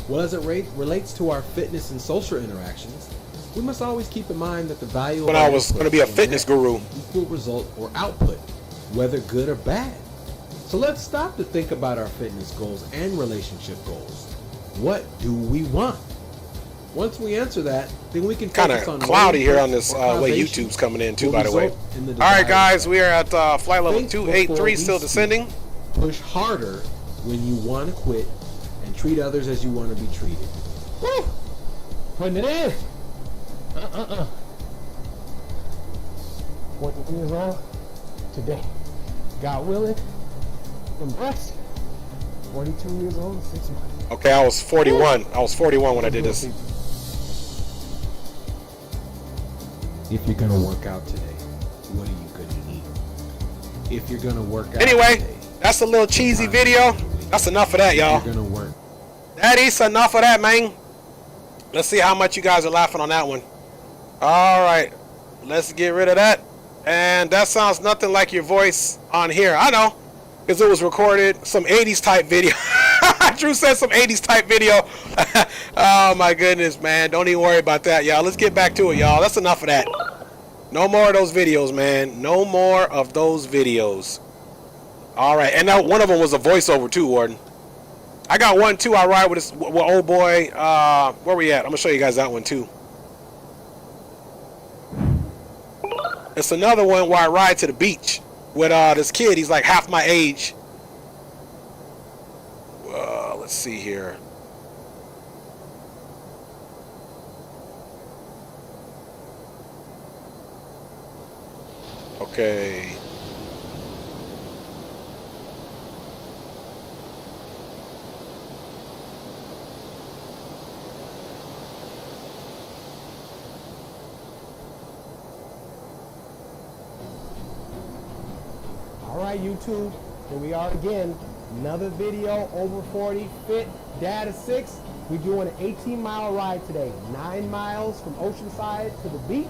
Well, as it relates to our fitness and social interactions, we must always keep in mind that the value When of I was going to be a fitness guru. equal result or output, whether good or bad. So let's stop to think about our fitness goals and relationship goals. What do we want? Once we answer that, then we can Kind focus on of cloudy here on inputs this or way causation YouTube's coming in too, will by the way. result in the All right, desired guys, we are at flight level Think 283, before we still speak. descending. Push harder when you want to quit and treat others as you want to be treated. Woo! Putting it in. 14 years old today. God willing. I'm blessed. 42 years old, 6 months. Okay, I was 41. I was 41 when I did this. If you're going to work out today, what are you going to eat? If you're going to work out Anyway, today, that's a little cheesy video. That's enough of that, y'all. you're going to work. That is enough of that, man. Let's see how much you guys are laughing on that one. All right, let's get rid of that. And that sounds nothing like your voice on here. I know, because it was recorded. Some 80s type video. Drew said some 80s type video. Oh, my goodness, man. Don't even worry about that, y'all. Let's get back to it, y'all. That's enough of that. No more of those videos, man. No more of those videos. All right, and now one of them was a voiceover, too, Warden. I got one, too. I ride with this old boy. Where we at? I'm going to show you guys that one, too. It's another one where I ride to the beach with this kid. He's like half my age. Let's see here. Okay. All right, YouTube, here we are again. Another video, over 40, fit, dad of 6. We're doing an 18-mile ride today. 9 miles from Oceanside to the beach,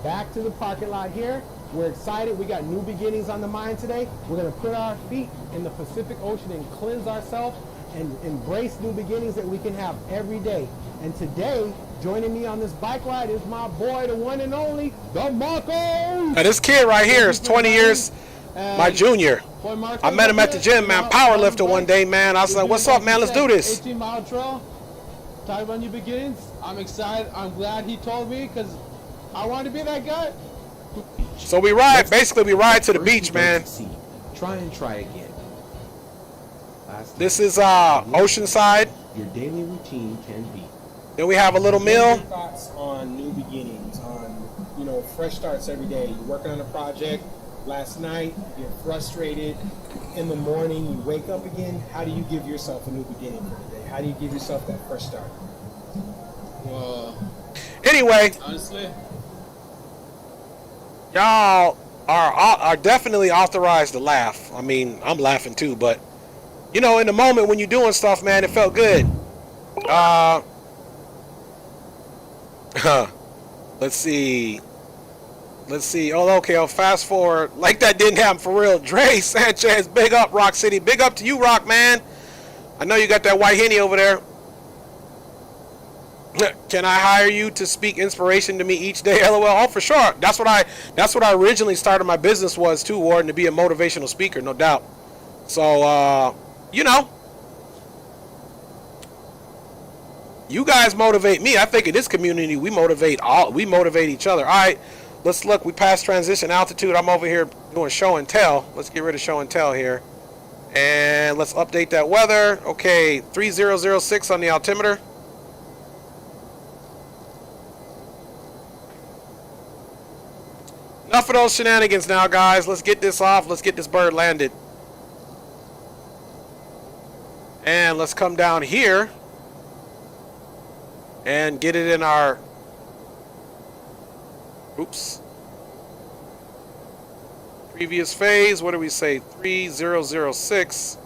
back to the parking lot here. We're excited. We got new beginnings on the mind today. We're going to put our feet in the Pacific Ocean and cleanse ourselves and embrace new beginnings that we can have every day. And today, joining me on this bike ride is my boy, the one and only, the Marco. Now this kid right here is 20 years my junior. I met him at the gym, man, powerlifter one day, man. I was like, what's up, man? Let's do this. 18-mile trail. Talk about new beginnings. I'm excited. I'm glad he told me because I want to be that guy. So we ride, basically we ride to the beach, man. Try and try again. This is Oceanside. Your daily routine can be. Then we have a little What are meal. your thoughts on new beginnings, on fresh starts every day? You're working on a project. Last night, you're frustrated. In the morning, you wake up again. How do you give yourself a new beginning for the day? How do you give yourself that fresh start? Well, Anyway, honestly, y'all are definitely authorized to laugh. I mean, I'm laughing too, but you know, in the moment when you're doing stuff, man, it felt good. Let's see. Oh, okay, I'll fast forward. Like that didn't happen for real. Dre Sanchez, big up, Rock City. Big up to you, Rock, man. I know you got that white Henny over there. Can I hire you to speak inspiration to me each day? LOL. Oh, for sure. That's what I originally started my business was too, Warden, to be a motivational speaker, no doubt. So, you know, you guys motivate me. I think in this community we motivate each other. All right, let's look. We passed transition altitude. I'm over here doing show and tell. Let's get rid of show and tell here. And let's update that weather. Okay, 3006 on the altimeter. Enough of those shenanigans now, guys. Let's get this off. Let's get this bird landed. And let's come down here and get it in our, oops, previous phase. What do we say? 3006.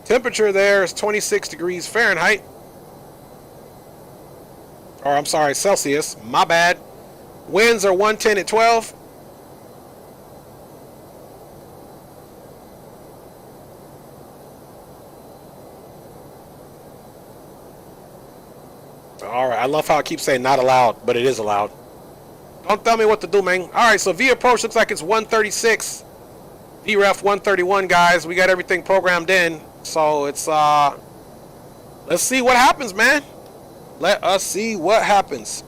Temperature there is 26 degrees Fahrenheit. Or I'm sorry, Celsius. My bad. Winds are 110 at 12. All right, I love how I keep saying not allowed, but it is allowed. Don't tell me what to do, man. All right, so V approach looks like it's 136. VREF 131, guys. We got everything programmed in. So it's, let's see what happens, man. Let us see what happens.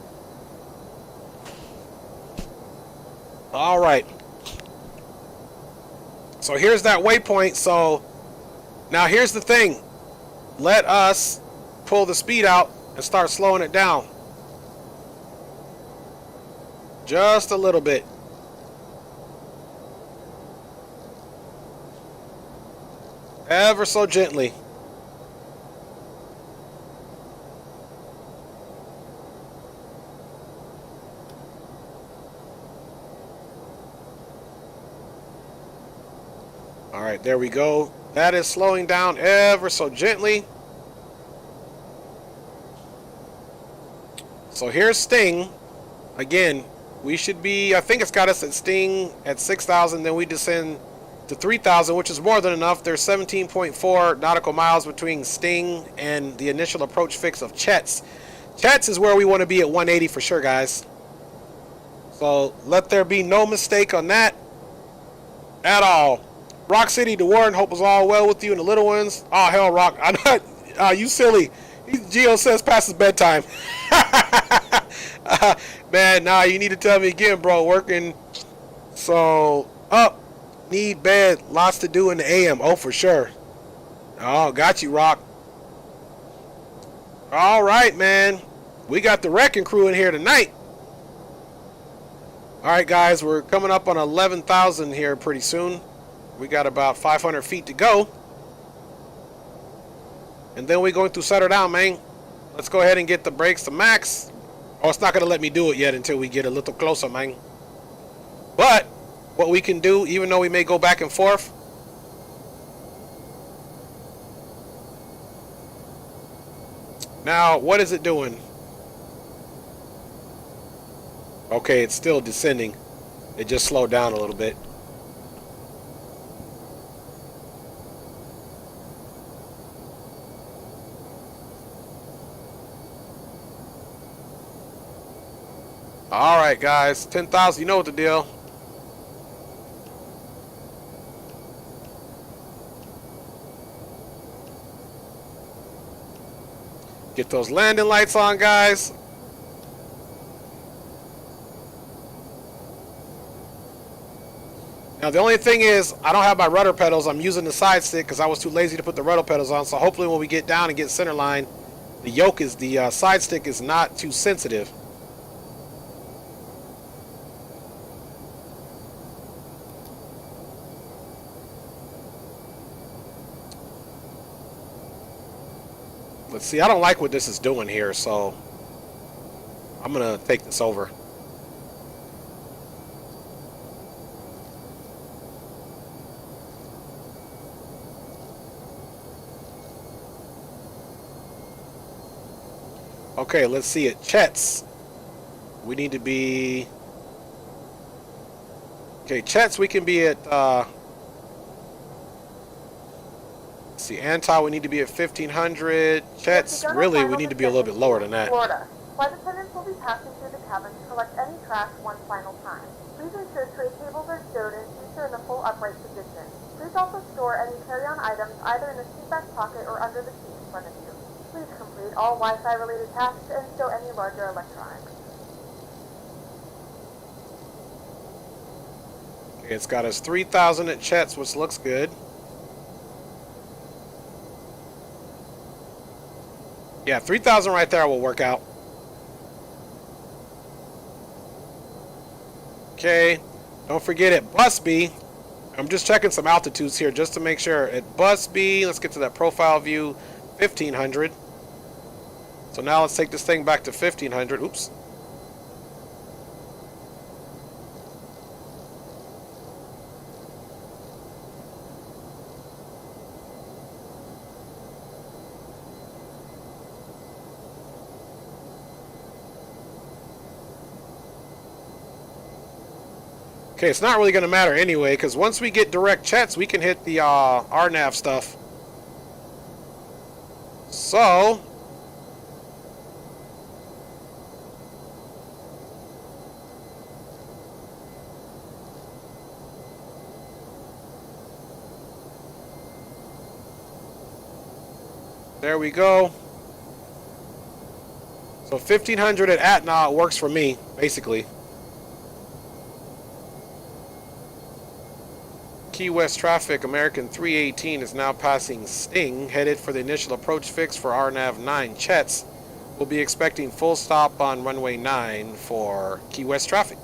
All right. So here's that waypoint. So now here's the thing. Let us pull the speed out and start slowing it down. Just a little bit. Ever so gently. All right, there we go. That is slowing down ever so gently. So here's Sting. Again, we should be, I think it's got us at Sting at 6,000, then we descend to 3,000, which is more than enough. There's 17.4 nautical miles between Sting and the initial approach fix of Chet's. Chet's is where we want to be at 180 for sure, guys. So let there be no mistake on that at all. Rock City, the Warden, hope is all well with you and the little ones. Oh, hell, Rock. I'm not, you silly. Geo says past his bedtime. Man, nah, you need to tell me again, bro. Working. So, up. Need bed. Lots to do in the AM. Oh, for sure. Oh, got you, Rock. All right, man. We got the wrecking crew in here tonight. All right, guys. We're coming up on 11,000 here pretty soon. We got about 500 feet to go. And then we're going to settle down, man. Let's go ahead and get the brakes to max. Oh, it's not going to let me do it yet until we get a little closer, man. But what we can do, even though we may go back and forth, now, what is it doing? Okay, it's still descending. It just slowed down a little bit. All right, guys, 10,000, you know what the deal. Get those landing lights on, guys. Now, the only thing is, I don't have my rudder pedals. I'm using the side stick because I was too lazy to put the rudder pedals on. So hopefully when we get down and get center line, the yoke is, the side stick is not too sensitive. Let's see, I don't like what this is doing here, so I'm gonna take this over. Okay, let's see it. Chets. We need to be... Okay, Chets, we can be at... let's see, Anti, we need to be at 1500. Chets, really, we need to be a little bit lower than that. Florida. Flight attendants will be passing through the cabin to collect any trash one final time. Please ensure tray tables are stowed and seats are in the full upright position. Please also store any carry-on items either in the seat back pocket or under the seat in front of you. Please complete all Wi-Fi related tasks and stow any larger electronics. Okay, it's got us 3,000 at Chets, which looks good. Yeah, 3,000 right there will work out. Okay, don't forget at Bus B, I'm just checking some altitudes here just to make sure. At Bus B, let's get to that profile view, 1,500. So now let's take this thing back to 1,500. Oops. Okay, it's not really going to matter anyway, because once we get direct chats, we can hit the RNAV stuff. So... there we go. So 1,500 at Atna works for me, basically. Key West traffic, American 318 is now passing Sting, headed for the initial approach fix for RNAV 9 Chets. We'll be expecting full stop on runway 9 for Key West traffic.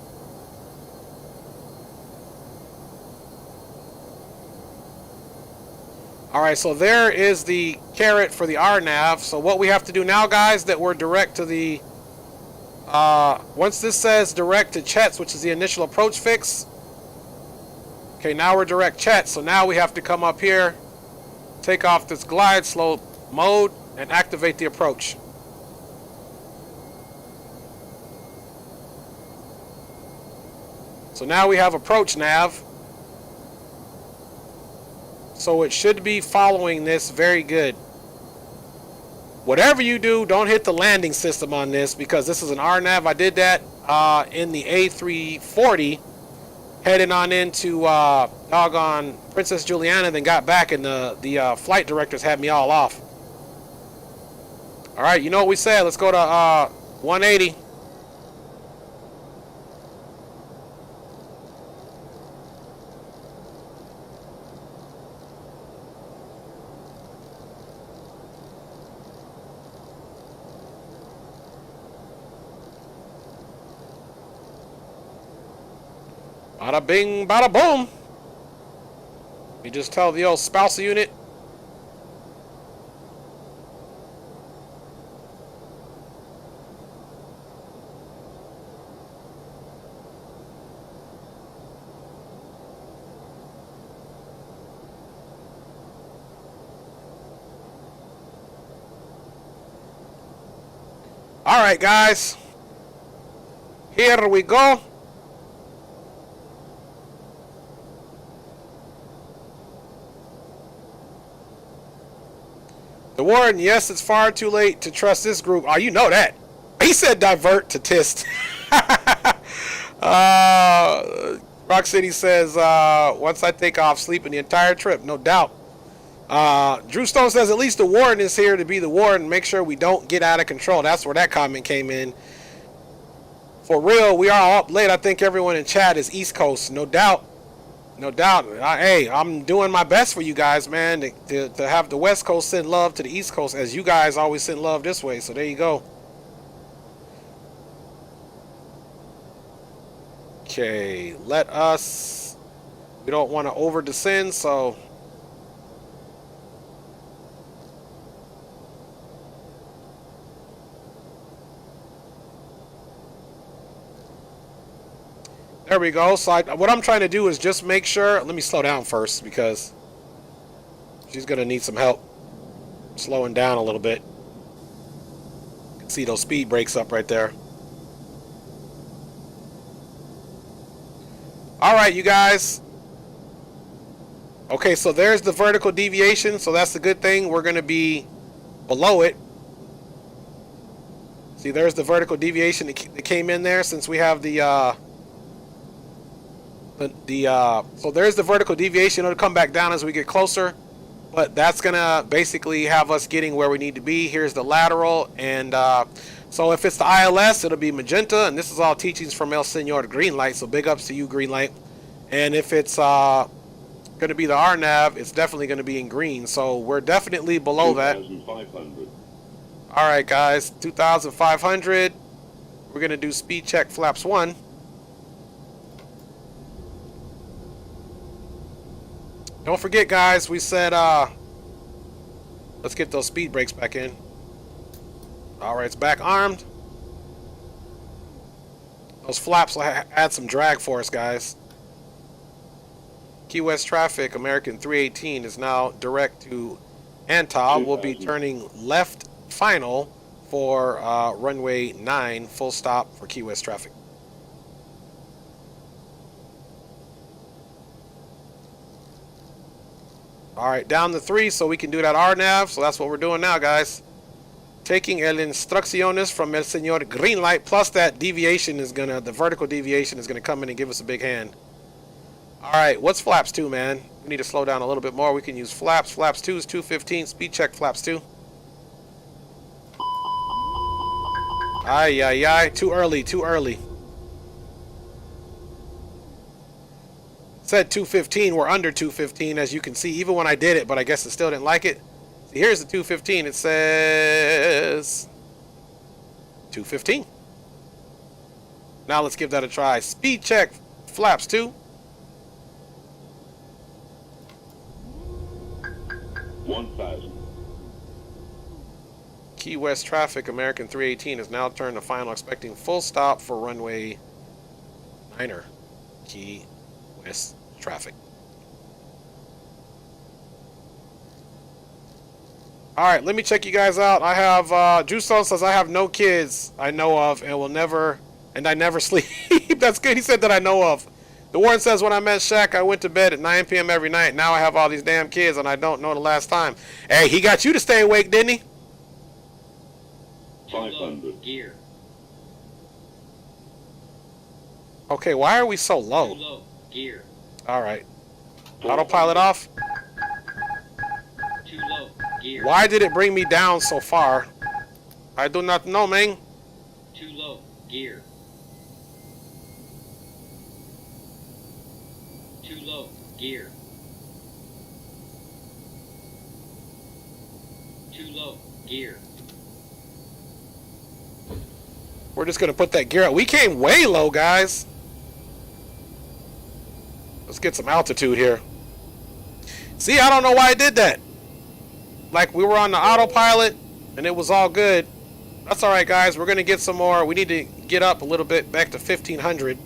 Alright, so there is the carrot for the RNAV. So what we have to do now, guys, that we're direct to the... once this says direct to Chets, which is the initial approach fix... Okay, now we're direct Chet, so now we have to come up here, take off this glide slope mode, and activate the approach. So now we have approach nav. So it should be following this very good. Whatever you do, don't hit the landing system on this, because this is an RNAV. I did that in the A340. Heading on into doggone Princess Juliana, then got back, and the flight directors had me all off. All right, you know what we said. Let's go to 180. Bada bing, bada boom. You just tell the old spousal unit. All right, guys. Here we go. The warden, yes, it's far too late to trust this group. Oh, you know that. He said divert to test. Rock City says, once I take off, sleeping the entire trip, no doubt. Drew Stone says, at least the warden is here to be the warden. Make sure we don't get out of control. That's where that comment came in. For real, we are all up late. I think everyone in chat is East Coast. No doubt. No doubt. Hey, I'm doing my best for you guys, man, to have the West Coast send love to the East Coast, as you guys always send love this way. So there you go. Okay, let us... We don't want to over descend, so... There we go. So what I'm trying to do is just make sure... Let me slow down first, because she's going to need some help slowing down a little bit. See those speed brakes up right there. All right, you guys. Okay, so there's the vertical deviation. So that's the good thing. We're going to be below it. See, there's the vertical deviation that came in there since we have so there's the vertical deviation. It'll come back down as we get closer, but that's gonna basically have us getting where we need to be. Here's the lateral, and so if it's the ILS, it'll be magenta, and this is all teachings from El Senor Green Light, so big ups to you, Green Light. And if it's gonna be the RNAV, it's definitely gonna be in green, so we're definitely below that. 2,500. All right, guys, 2,500. We're gonna do speed check flaps 1. Don't forget, guys, we said let's get those speed brakes back in. All right, it's back armed. Those flaps will add some drag for us, guys. Key West traffic, American 318 is now direct to Anta. We'll be turning left final for runway 9, full stop for Key West traffic. All right, down to 3 so we can do that RNAV. So that's what we're doing now, guys. Taking el instrucciones from el Senor Green Light, plus that deviation is gonna, the vertical deviation is gonna come in and give us a big hand. All right, what's flaps 2, man? We need to slow down a little bit more. We can use flaps. Flaps 2 is 215. Speed check flaps 2. Ay, ay, ay. Too early, too early. Said 215. We're under 215, as you can see, even when I did it, but I guess it still didn't like it. See, here's the 215. It says 215. Now let's give that a try. Speed check flaps 2. 1,000. Key West traffic, American 318 is now turned to final, expecting full stop for runway 9er. Key West traffic. All right, let me check you guys out. I have Juice says I have no kids I know of and will never, and I never sleep. That's good. He said that I know of. The Warren says, when I met Shaq, I went to bed at 9 p.m. every night. Now I have all these damn kids, and I don't know the last time. Hey, he got you to stay awake, didn't he? 500. Gear. Okay, why are we so Too low? low. Gear. All right. Autopilot off. Too low. Gear. Why did it bring me down so far? I do not know, man. Too low. Gear. Too low. Gear. Too low. Gear. We're just going to put that gear up. We came way low, guys. Let's get some altitude here. See, I don't know why I did that. Like, we were on the autopilot, and it was all good. That's all right, guys. We're going to get some more. We need to get up a little bit back to 1,500.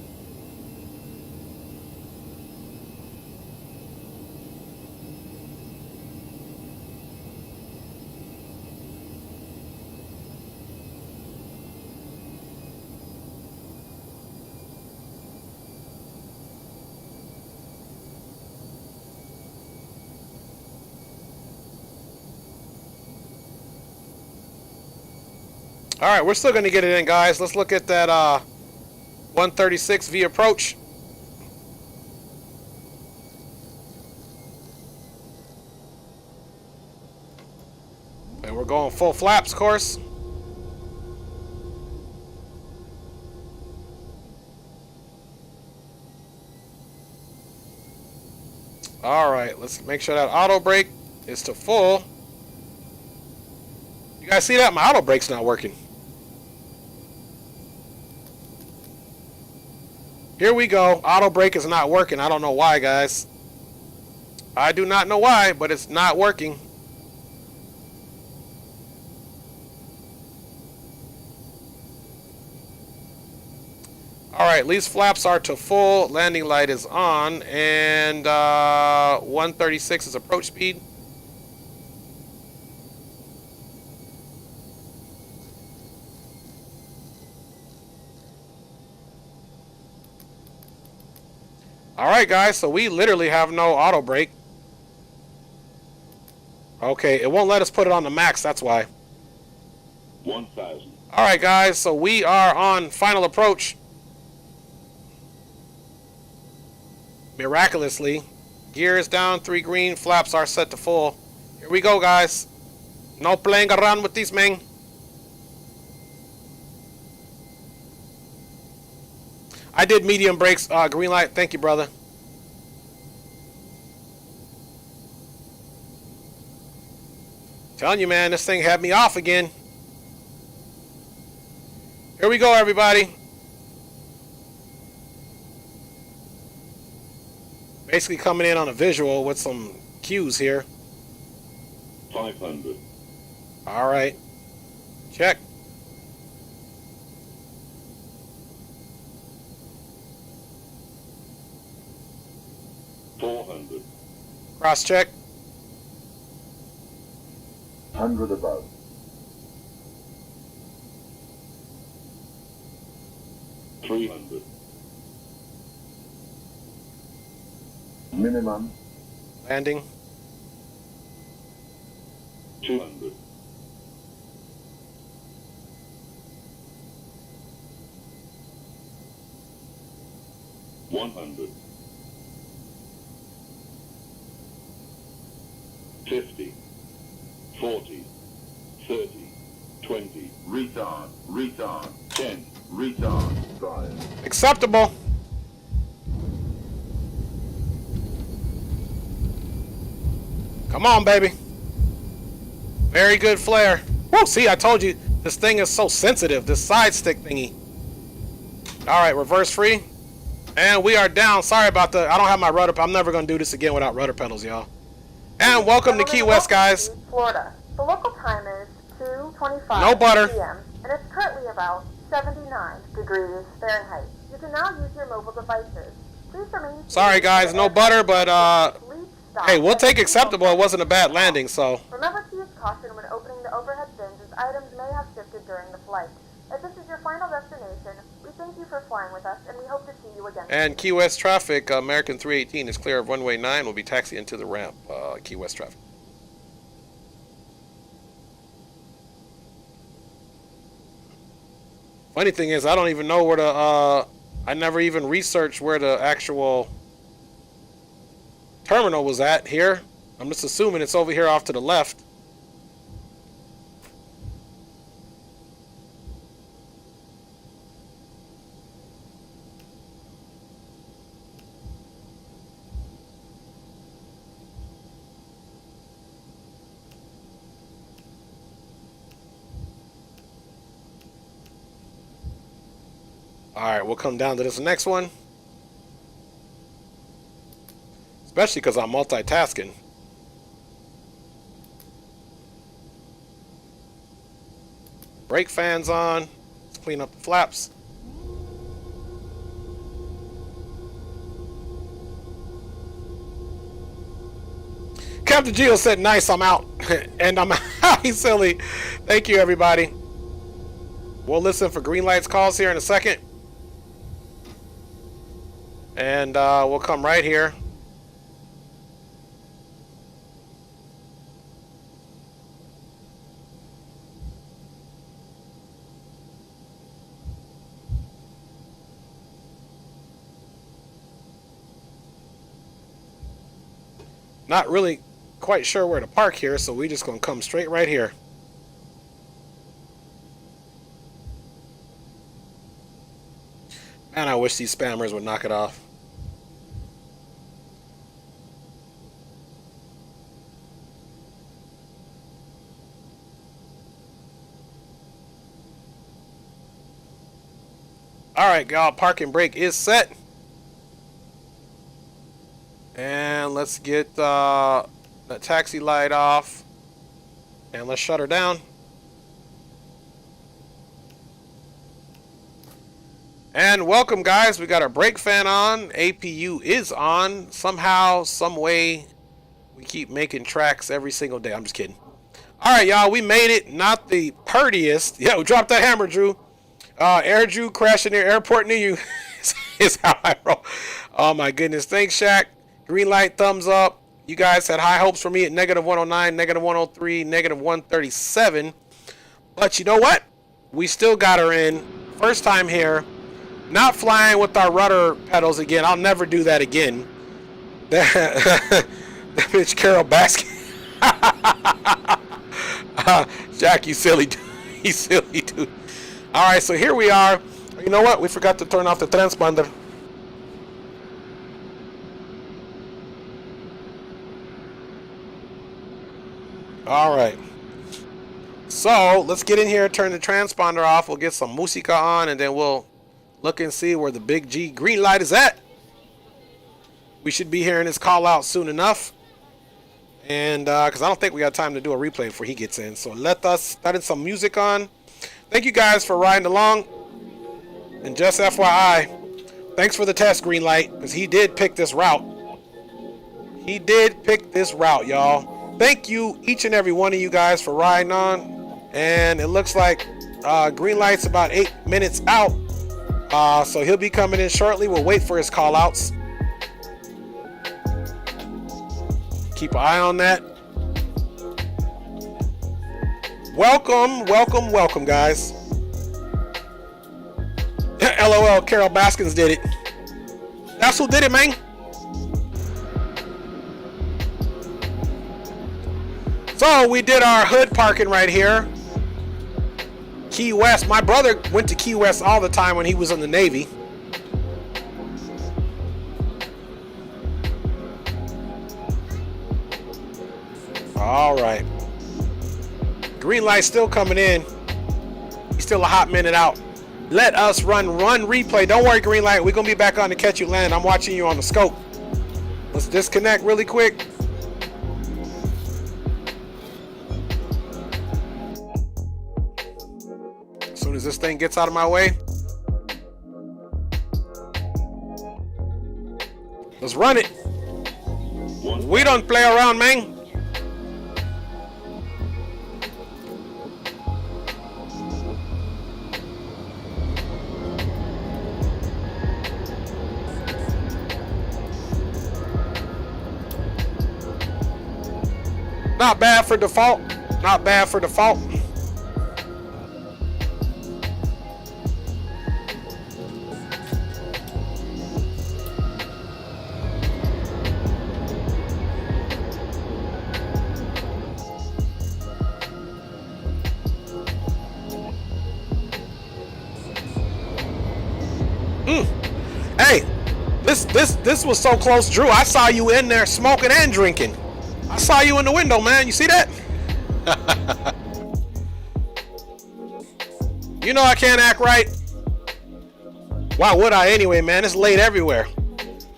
All right, we're still going to get it in, guys. Let's look at that 136 V approach. And we're going full flaps, of course. All right, let's make sure that auto brake is to full. You guys see that? My auto brake's not working. Here we go. Auto brake is not working. I don't know why, guys. I do not know why, but it's not working. All right, lease flaps are to full. Landing light is on. And 136 is approach speed. All right, guys. So we literally have no auto brake. Okay, it won't let us put it on the max. That's why. 1,000. All right, guys. So we are on final approach. Miraculously, gear is down. 3 green. Flaps are set to full. Here we go, guys. No playing around with these, man. I did medium brakes. Green light. Thank you, brother. Telling you, man, this thing had me off again. Here we go, everybody. Basically coming in on a visual with some cues here. 500. All right. Check. $400. Cross check. 100 above. $300. Minimum. Landing. 200. $100. 50. 40. 30. 20. Retard. Retard. 10. Retard. 5. Acceptable. Come on, baby. Very good flare. Whoa, see, I told you this thing is so sensitive, this side stick thingy. All right, reverse free. And we are down. Sorry about the, I don't have my rudder. I'm never going to do this again without rudder pedals, y'all. And welcome to Key West, guys. Florida. The local time is 2:25 No butter. p.m. and it's currently about 79 degrees Fahrenheit. You can now use your mobile devices. Please remain. Sorry, guys, no butter, but hey, we'll take acceptable. It wasn't a bad landing, so. Remember to use caution when opening the overhead bins as items may have shifted during the flight. If this is your final destination, we thank you for flying with us, and we hope to see you again. And Key West traffic, American 318 is clear of runway 9. Will be taxiing into the ramp. Key West traffic. Funny thing is, I don't even know where the, I never even researched where the actual terminal was at here. I'm just assuming it's over here off to the left. Alright, we'll come down to this next one. Especially because I'm multitasking. Brake fans on. Let's clean up the flaps. Captain Geo said, nice, I'm out. And I'm out. He's silly. Thank you, everybody. We'll listen for green lights calls here in a second. And we'll come right here. Not really quite sure where to park here, so we're just going to come straight right here. Man, I wish these spammers would knock it off. Alright, y'all, parking brake is set. And let's get the taxi light off. And let's shut her down. And welcome, guys. We got our brake fan on. APU is on. Somehow, some way, we keep making tracks every single day. I'm just kidding. Alright, y'all, we made it. Not the purtiest. Yo, drop that hammer, Drew. Air Drew crashing near airport near you is how I roll. Oh my goodness. Thanks, Shaq. Green light, thumbs up. You guys had high hopes for me at -109, -103, -137. But you know what? We still got her in. First time here. Not flying with our rudder pedals again. I'll never do that again. That bitch Carol Baskin. Jack, you silly dude. You silly dude. Alright, so here we are. You know what? We forgot to turn off the transponder. Alright. So, let's get in here, turn the transponder off. We'll get some musica on, and then we'll look and see where the big G green light is at. We should be hearing his call out soon enough. And, because I don't think we got time to do a replay before he gets in. So, let us start some music on. Thank you guys for riding along. And just FYI, thanks for the test, green light, because he did pick this route. He did pick this route, y'all. Thank you, each and every one of you guys, for riding on. And it looks like green light's about 8 minutes out. So he'll be coming in shortly. We'll wait for his call outs. Keep an eye on that. Welcome, welcome, welcome, guys. LOL, Carol Baskins did it. That's who did it, man. So we did our hood parking right here. Key West. My brother went to Key West all the time when he was in the Navy. All right. Green light still coming in. He's still a hot minute out. Let us run replay. Don't worry, green light. We're going to be back on to catch you land. I'm watching you on the scope. Let's disconnect really quick. As soon as this thing gets out of my way. Let's run it. We don't play around, man. Not bad for default. Not bad for default. Hey, this was so close, Drew. I saw you in there smoking and drinking. I saw you in the window, man. You see that? You know I can't act right. Why would I anyway, man? It's late everywhere.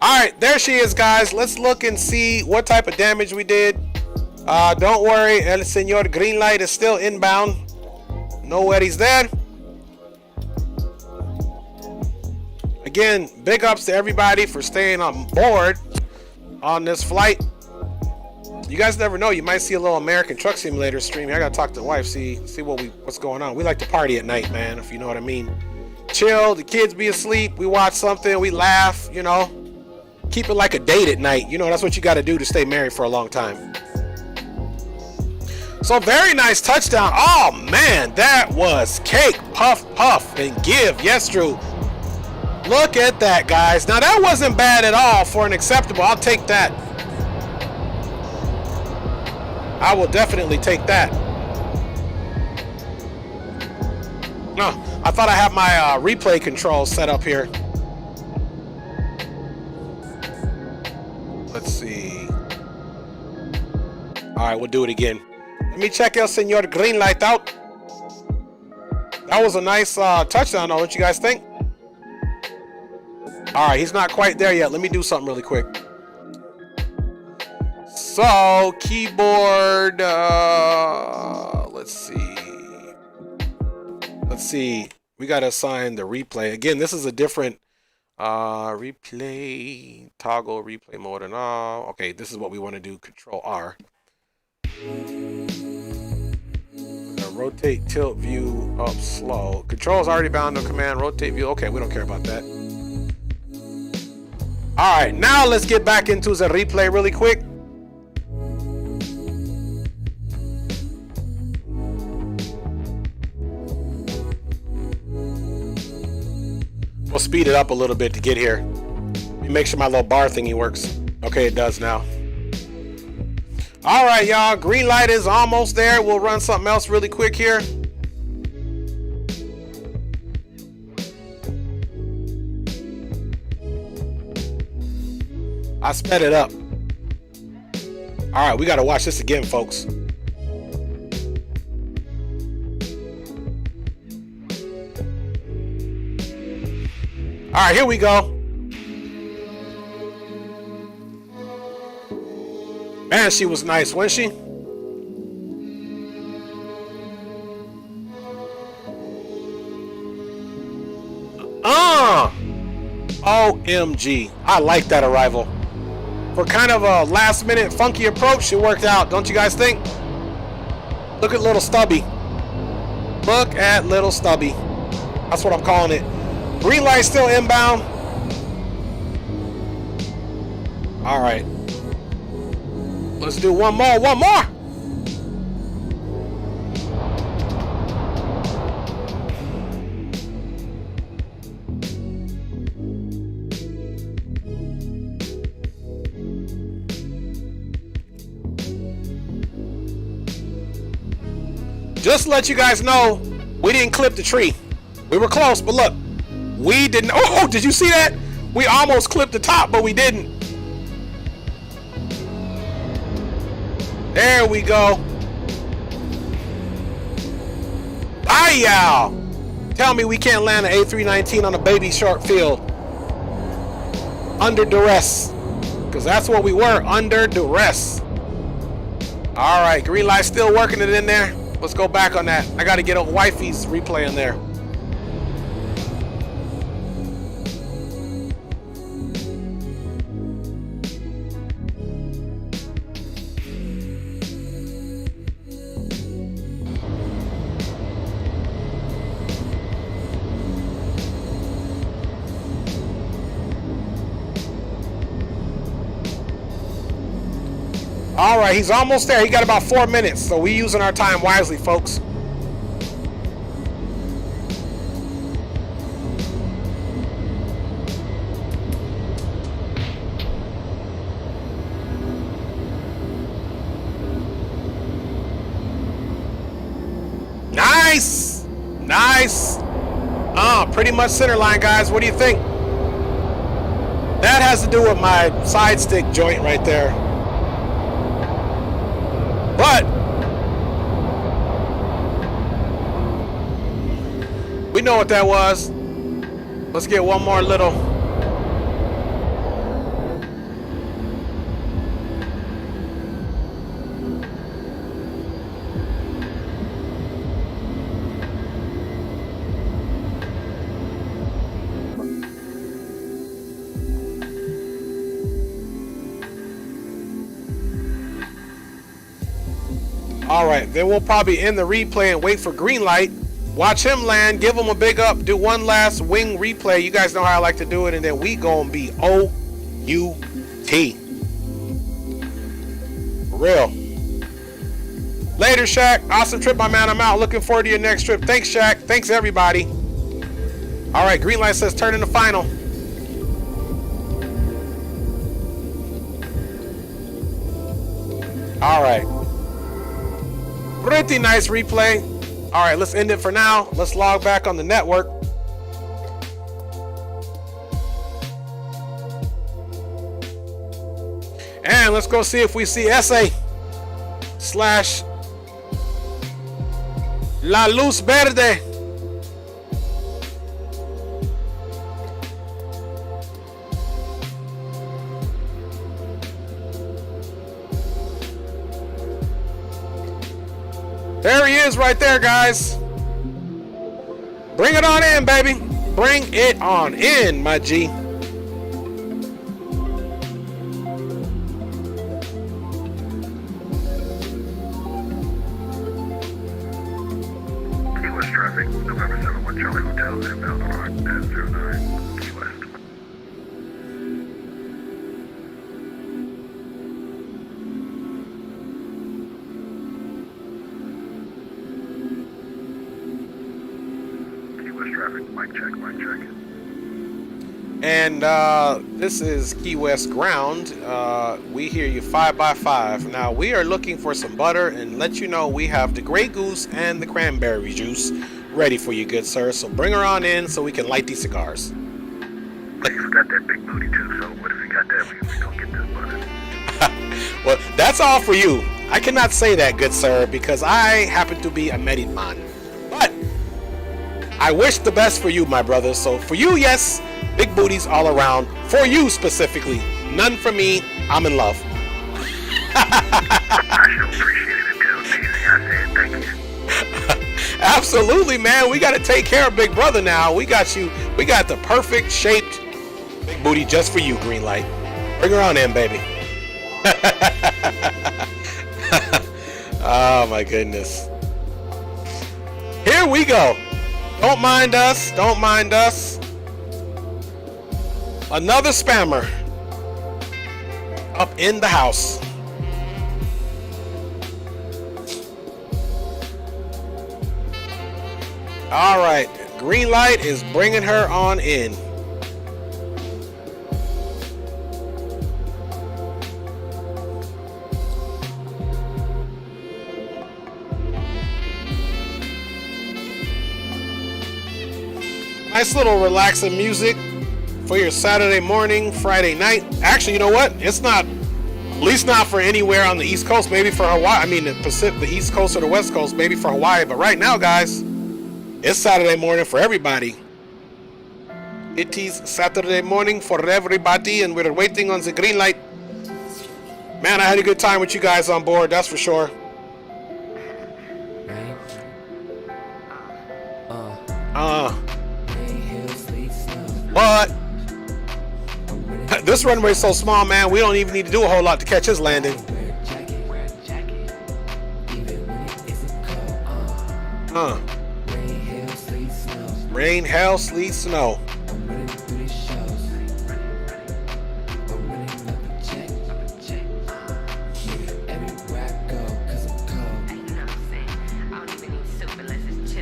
Alright, there she is, guys. Let's look and see what type of damage we did. Don't worry, El Senor Green Light is still inbound. No worries there. Again, big ups to everybody for staying on board on this flight. You guys never know. You might see a little American Truck Simulator stream. I gotta talk to the wife, see what's going on. We like to party at night, man, if you know what I mean. Chill, the kids be asleep, we watch something, we laugh, you know. Keep it like a date at night. You know, that's what you gotta do to stay married for a long time. So very nice touchdown. Oh man, that was cake. Puff, puff, and give. Yes, Drew. Look at that, guys. Now that wasn't bad at all for an acceptable. I'll take that. I will definitely take that. No, I thought I had my replay controls set up here. Let's see. All right, we'll do it again. Let me check El Senor Green Light out. That was a nice touchdown, though. What you guys think? All right, he's not quite there yet. Let me do something really quick. So, keyboard, let's see. We got to assign the replay. Again, this is a different replay, toggle replay mode and all. Okay, this is what we want to do, Control R. Rotate, tilt, view, up, slow. Control is already bound to command, rotate, view. Okay, we don't care about that. All right, now let's get back into the replay really quick. We'll speed it up a little bit to get here. Let me make sure my little bar thingy works. Okay, it does now. All right, y'all. Green light is almost there. We'll run something else really quick here. I sped it up. All right, we got to watch this again, folks. All right, here we go. Man, she was nice, wasn't she? OMG. I like that arrival. For kind of a last minute funky approach, it worked out, don't you guys think? Look at little Stubby. Look at little Stubby. That's what I'm calling it. Green light still inbound. All right. Let's do one more. Just to let you guys know, we didn't clip the tree. We were close, but look, we didn't. Oh, did you see that? We almost clipped the top, but we didn't. There we go. Hi-yow. Tell me we can't land an A319 on a baby short field. Under duress. Because that's what we were, under duress. All right, green light still working it in there. Let's go back on that. I got to get a wifey's replay in there. All right, he's almost there. He got about 4 minutes, so we using our time wisely, folks. Nice. Nice. Pretty much center line, guys. What do you think? That has to do with my side stick joint right there. But we know what that was. Let's get one more little. All right, then we'll probably end the replay and wait for green light. Watch him land, give him a big up, do one last wing replay. You guys know how I like to do it, and then we gonna be O-U-T. For real. Later, Shaq. Awesome trip, my man. I'm out. Looking forward to your next trip. Thanks, Shaq. Thanks, everybody. All right, green light says turn in the final. All right. Pretty nice replay. All right, let's end it for now. Let's log back on the network. And let's go see if we see SA / La Luz Verde. There he is right there, guys. Bring it on in, baby. Bring it on in, my G. Key West traffic, November 71 Charlie Hotel, inbound on 09 Key West. traffic. Mic check, mic check. And this is Key West Ground. We hear you 5x5. Now we are looking for some butter and let you know we have the Grey Goose and the cranberry juice ready for you, good sir. So bring her on in so we can light these cigars. But you forgot that big booty too, so what if you got that? We don't get this butter. Well, that's all for you. I cannot say that, good sir, because I happen to be a married man. But I wish the best for you, my brother. So for you, yes, big booties all around. For you specifically, none for me. I'm in love. I sure appreciate it until Daisy. I said thank you. Absolutely, man. We got to take care of Big Brother now. We got you. We got the perfect shaped big booty just for you, Greenlight. Bring her on in, baby. Oh my goodness. Here we go. Don't mind us. Don't mind us. Another spammer up in the house. All right. Greenlight is bringing her on in. Nice little relaxing music for your Saturday morning, Friday night. Actually, you know what? It's not, at least not for anywhere on the East Coast. Maybe for Hawaii. I mean, the East Coast or the West Coast. Maybe for Hawaii. But right now, guys, it's Saturday morning for everybody. It is Saturday morning for everybody, and we're waiting on the green light. Man, I had a good time with you guys on board. That's for sure. What? This runway is so small, man. We don't even need to do a whole lot to catch his landing. Rain, hail, sleet, snow.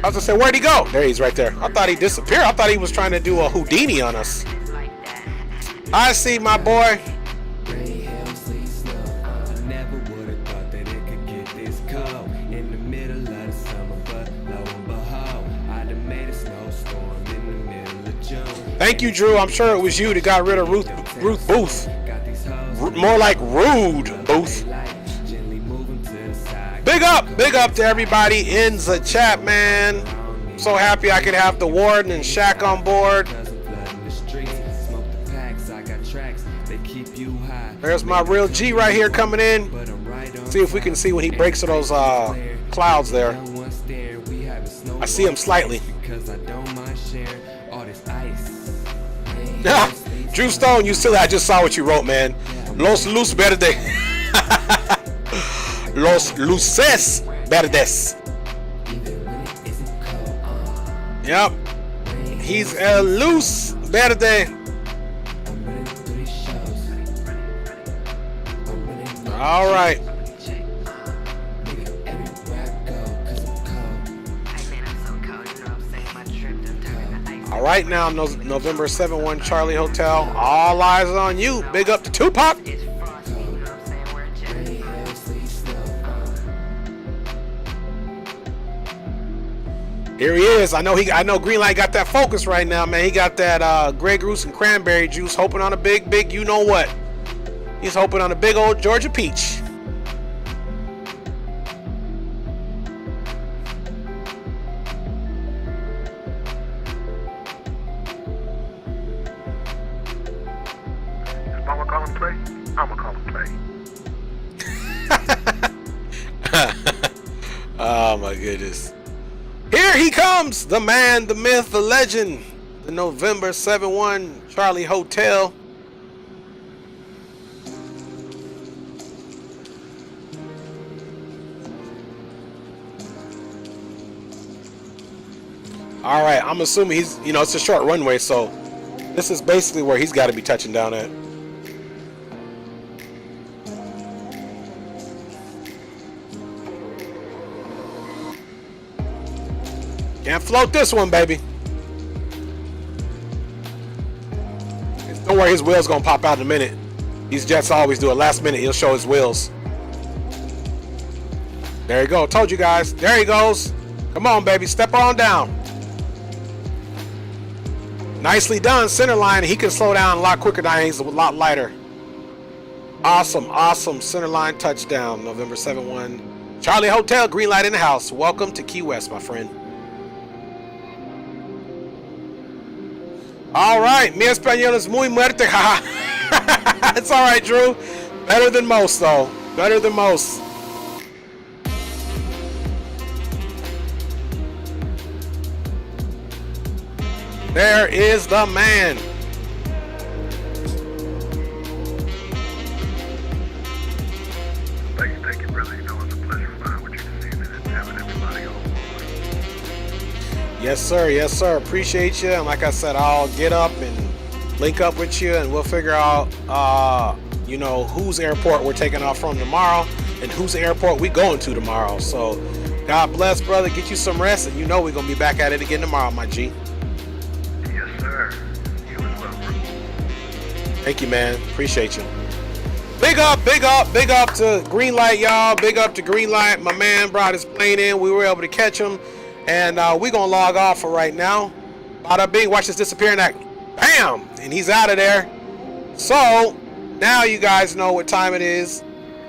I was gonna say, where'd he go? There he's right there. I thought he disappeared. I thought he was trying to do a Houdini on us. I see, my boy. Thank you, Drew. I'm sure it was you that got rid of Ruth Booth. More like Rude Booth. Big up to everybody in the chat, man. So happy I could have the Warden and Shaq on board. There's my real G right here coming in. See if we can see when he breaks those clouds there. I see him slightly. Drew Stone, you silly. I just saw what you wrote, man. Los Luz Verde. Los Luces Verdes. Yep. He's a Luz Verde. All right. All right, now November 7-1 Charlie Hotel. All eyes on you. Big up to Tupac. Here he is. I know Greenlight got that focus right now, man. He got that Grey Goose and cranberry juice, hoping on a big, you know what? He's hoping on a big old Georgia peach. If Mama call him play, I'ma call him play. Oh my goodness. Here he comes, the man, the myth, the legend, the November 7-1 Charlie Hotel. All right, I'm assuming he's, it's a short runway, so this is basically where he's got to be touching down at. Can't float this one, baby. Don't worry, his wheels gonna pop out in a minute. These jets always do it. Last minute, he'll show his wheels. There you go. Told you guys. There he goes. Come on, baby. Step on down. Nicely done. Center line. He can slow down a lot quicker than he's a lot lighter. Awesome. Awesome. Center line touchdown. November 7-1. Charlie Hotel. Green light in the house. Welcome to Key West, my friend. All right. Mi español es muy muerte. It's all right, Drew. Better than most, though. Better than most. There is the man. Thank you, brother. You know, it's a pleasure flying with you this evening and having everybody on board. Yes, sir. Yes, sir. Appreciate you. And like I said, I'll get up and link up with you, and we'll figure out, you know, whose airport we're taking off from tomorrow and whose airport we going to tomorrow. So, God bless, brother. Get you some rest, and you know we're gonna be back at it again tomorrow, my G. Yes, sir. You as well, bro. Thank you, man. Appreciate you. Big up, big up, big up to Green Light, y'all. Big up to Green Light. My man brought his plane in. We were able to catch him. And we're going to log off for right now. Bada bing. Watch this disappearing act. Bam! And he's out of there. So, now you guys know what time it is.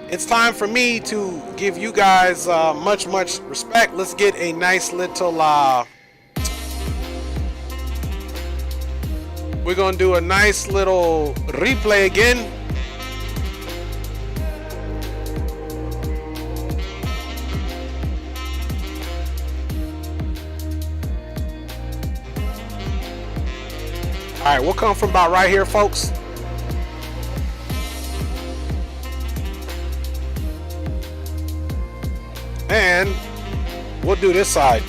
It's time for me to give you guys much respect. Let's get a nice little... we're going to do a nice little replay again. All right, we'll come from about right here, folks. And we'll do this side.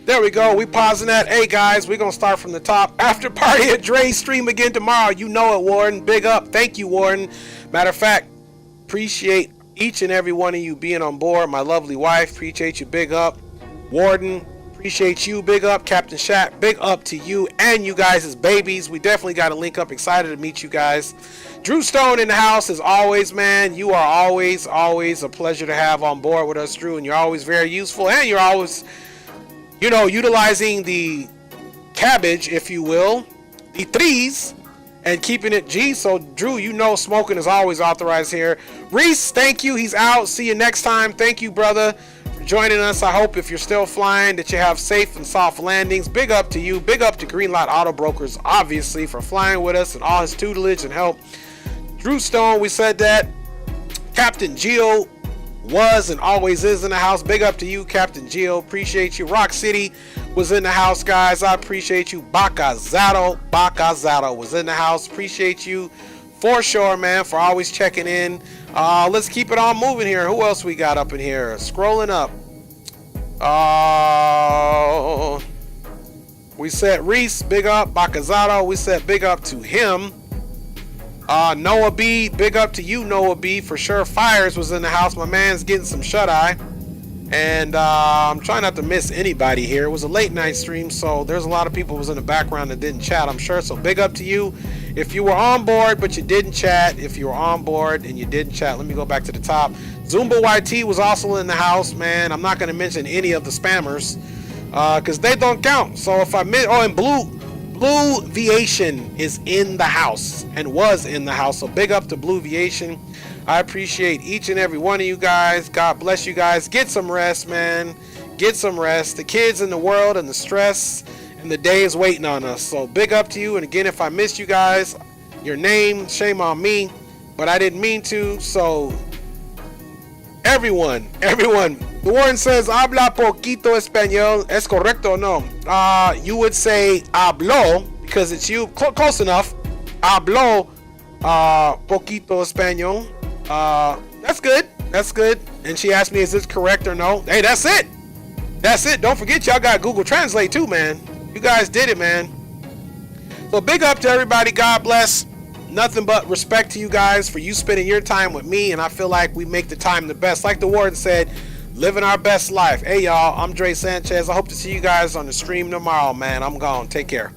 There we go. We pausing that. Hey guys, we're gonna start from the top. After party at Dre's stream again tomorrow. You know it, Warden. Big up. Thank you, Warden. Matter of fact, appreciate each and every one of you being on board. My lovely wife, appreciate you. Big up. Warden, appreciate you. Big up. Captain Shat, big up to you and you guys as babies. We definitely got to link up. Excited to meet you guys. Drew Stone in the house as always, man. You are always a pleasure to have on board with us, Drew, and you're always very useful, and you're always, you know, utilizing the cabbage, if you will, the threes, and keeping it G. So, Drew, you know smoking is always authorized here. Reese, thank you. He's out. See you next time. Thank you, brother, for joining us. I hope if you're still flying that you have safe and soft landings. Big up to you. Big up to Greenlight Auto Brokers, obviously, for flying with us and all his tutelage and help. Drew Stone, we said that. Captain Geo was and always is in the house. Big up to you, Captain Geo. Appreciate you. Rock City was in the house, guys. I appreciate you. Bacazado was in the house. Appreciate you for sure, man, for always checking in. Let's keep it on moving here. Who else we got up in here? Scrolling up. We said Reese, big up. Bacazado, we said big up to him. Noah B, big up to you, Noah B, for sure. Fires was in the house. My man's getting some shut-eye. And I'm trying not to miss anybody here. It was a late night stream, so there's a lot of people who was in the background that didn't chat, I'm sure. So big up to you. If you were on board but you didn't chat, if you were on board and you didn't chat, let me go back to the top. Zumba YT was also in the house, man. I'm not going to mention any of the spammers because they don't count. So if I miss, and Blue Viation is in the house and was in the house. So big up to Blue Viation. I appreciate each and every one of you guys. God bless you guys. Get some rest, man. Get some rest. The kids in the world and the stress and the day is waiting on us. So big up to you. And again, if I missed you guys, your name, shame on me, but I didn't mean to. So everyone. The warden says, habla poquito español. Es correcto o no? You would say hablo because it's you. Close enough. Hablo poquito español. That's good. And she asked me, is this correct or no? Hey, that's it. Don't forget, y'all got Google Translate too, man. You guys did it, man. Well, big up to everybody. God bless. Nothing but respect to you guys for you spending your time with me, and I feel like we make the time the best. Like the warden said, living our best life. Hey, y'all, I'm Dre Sanchez. I hope to see you guys on the stream tomorrow, man. I'm gone. Take care.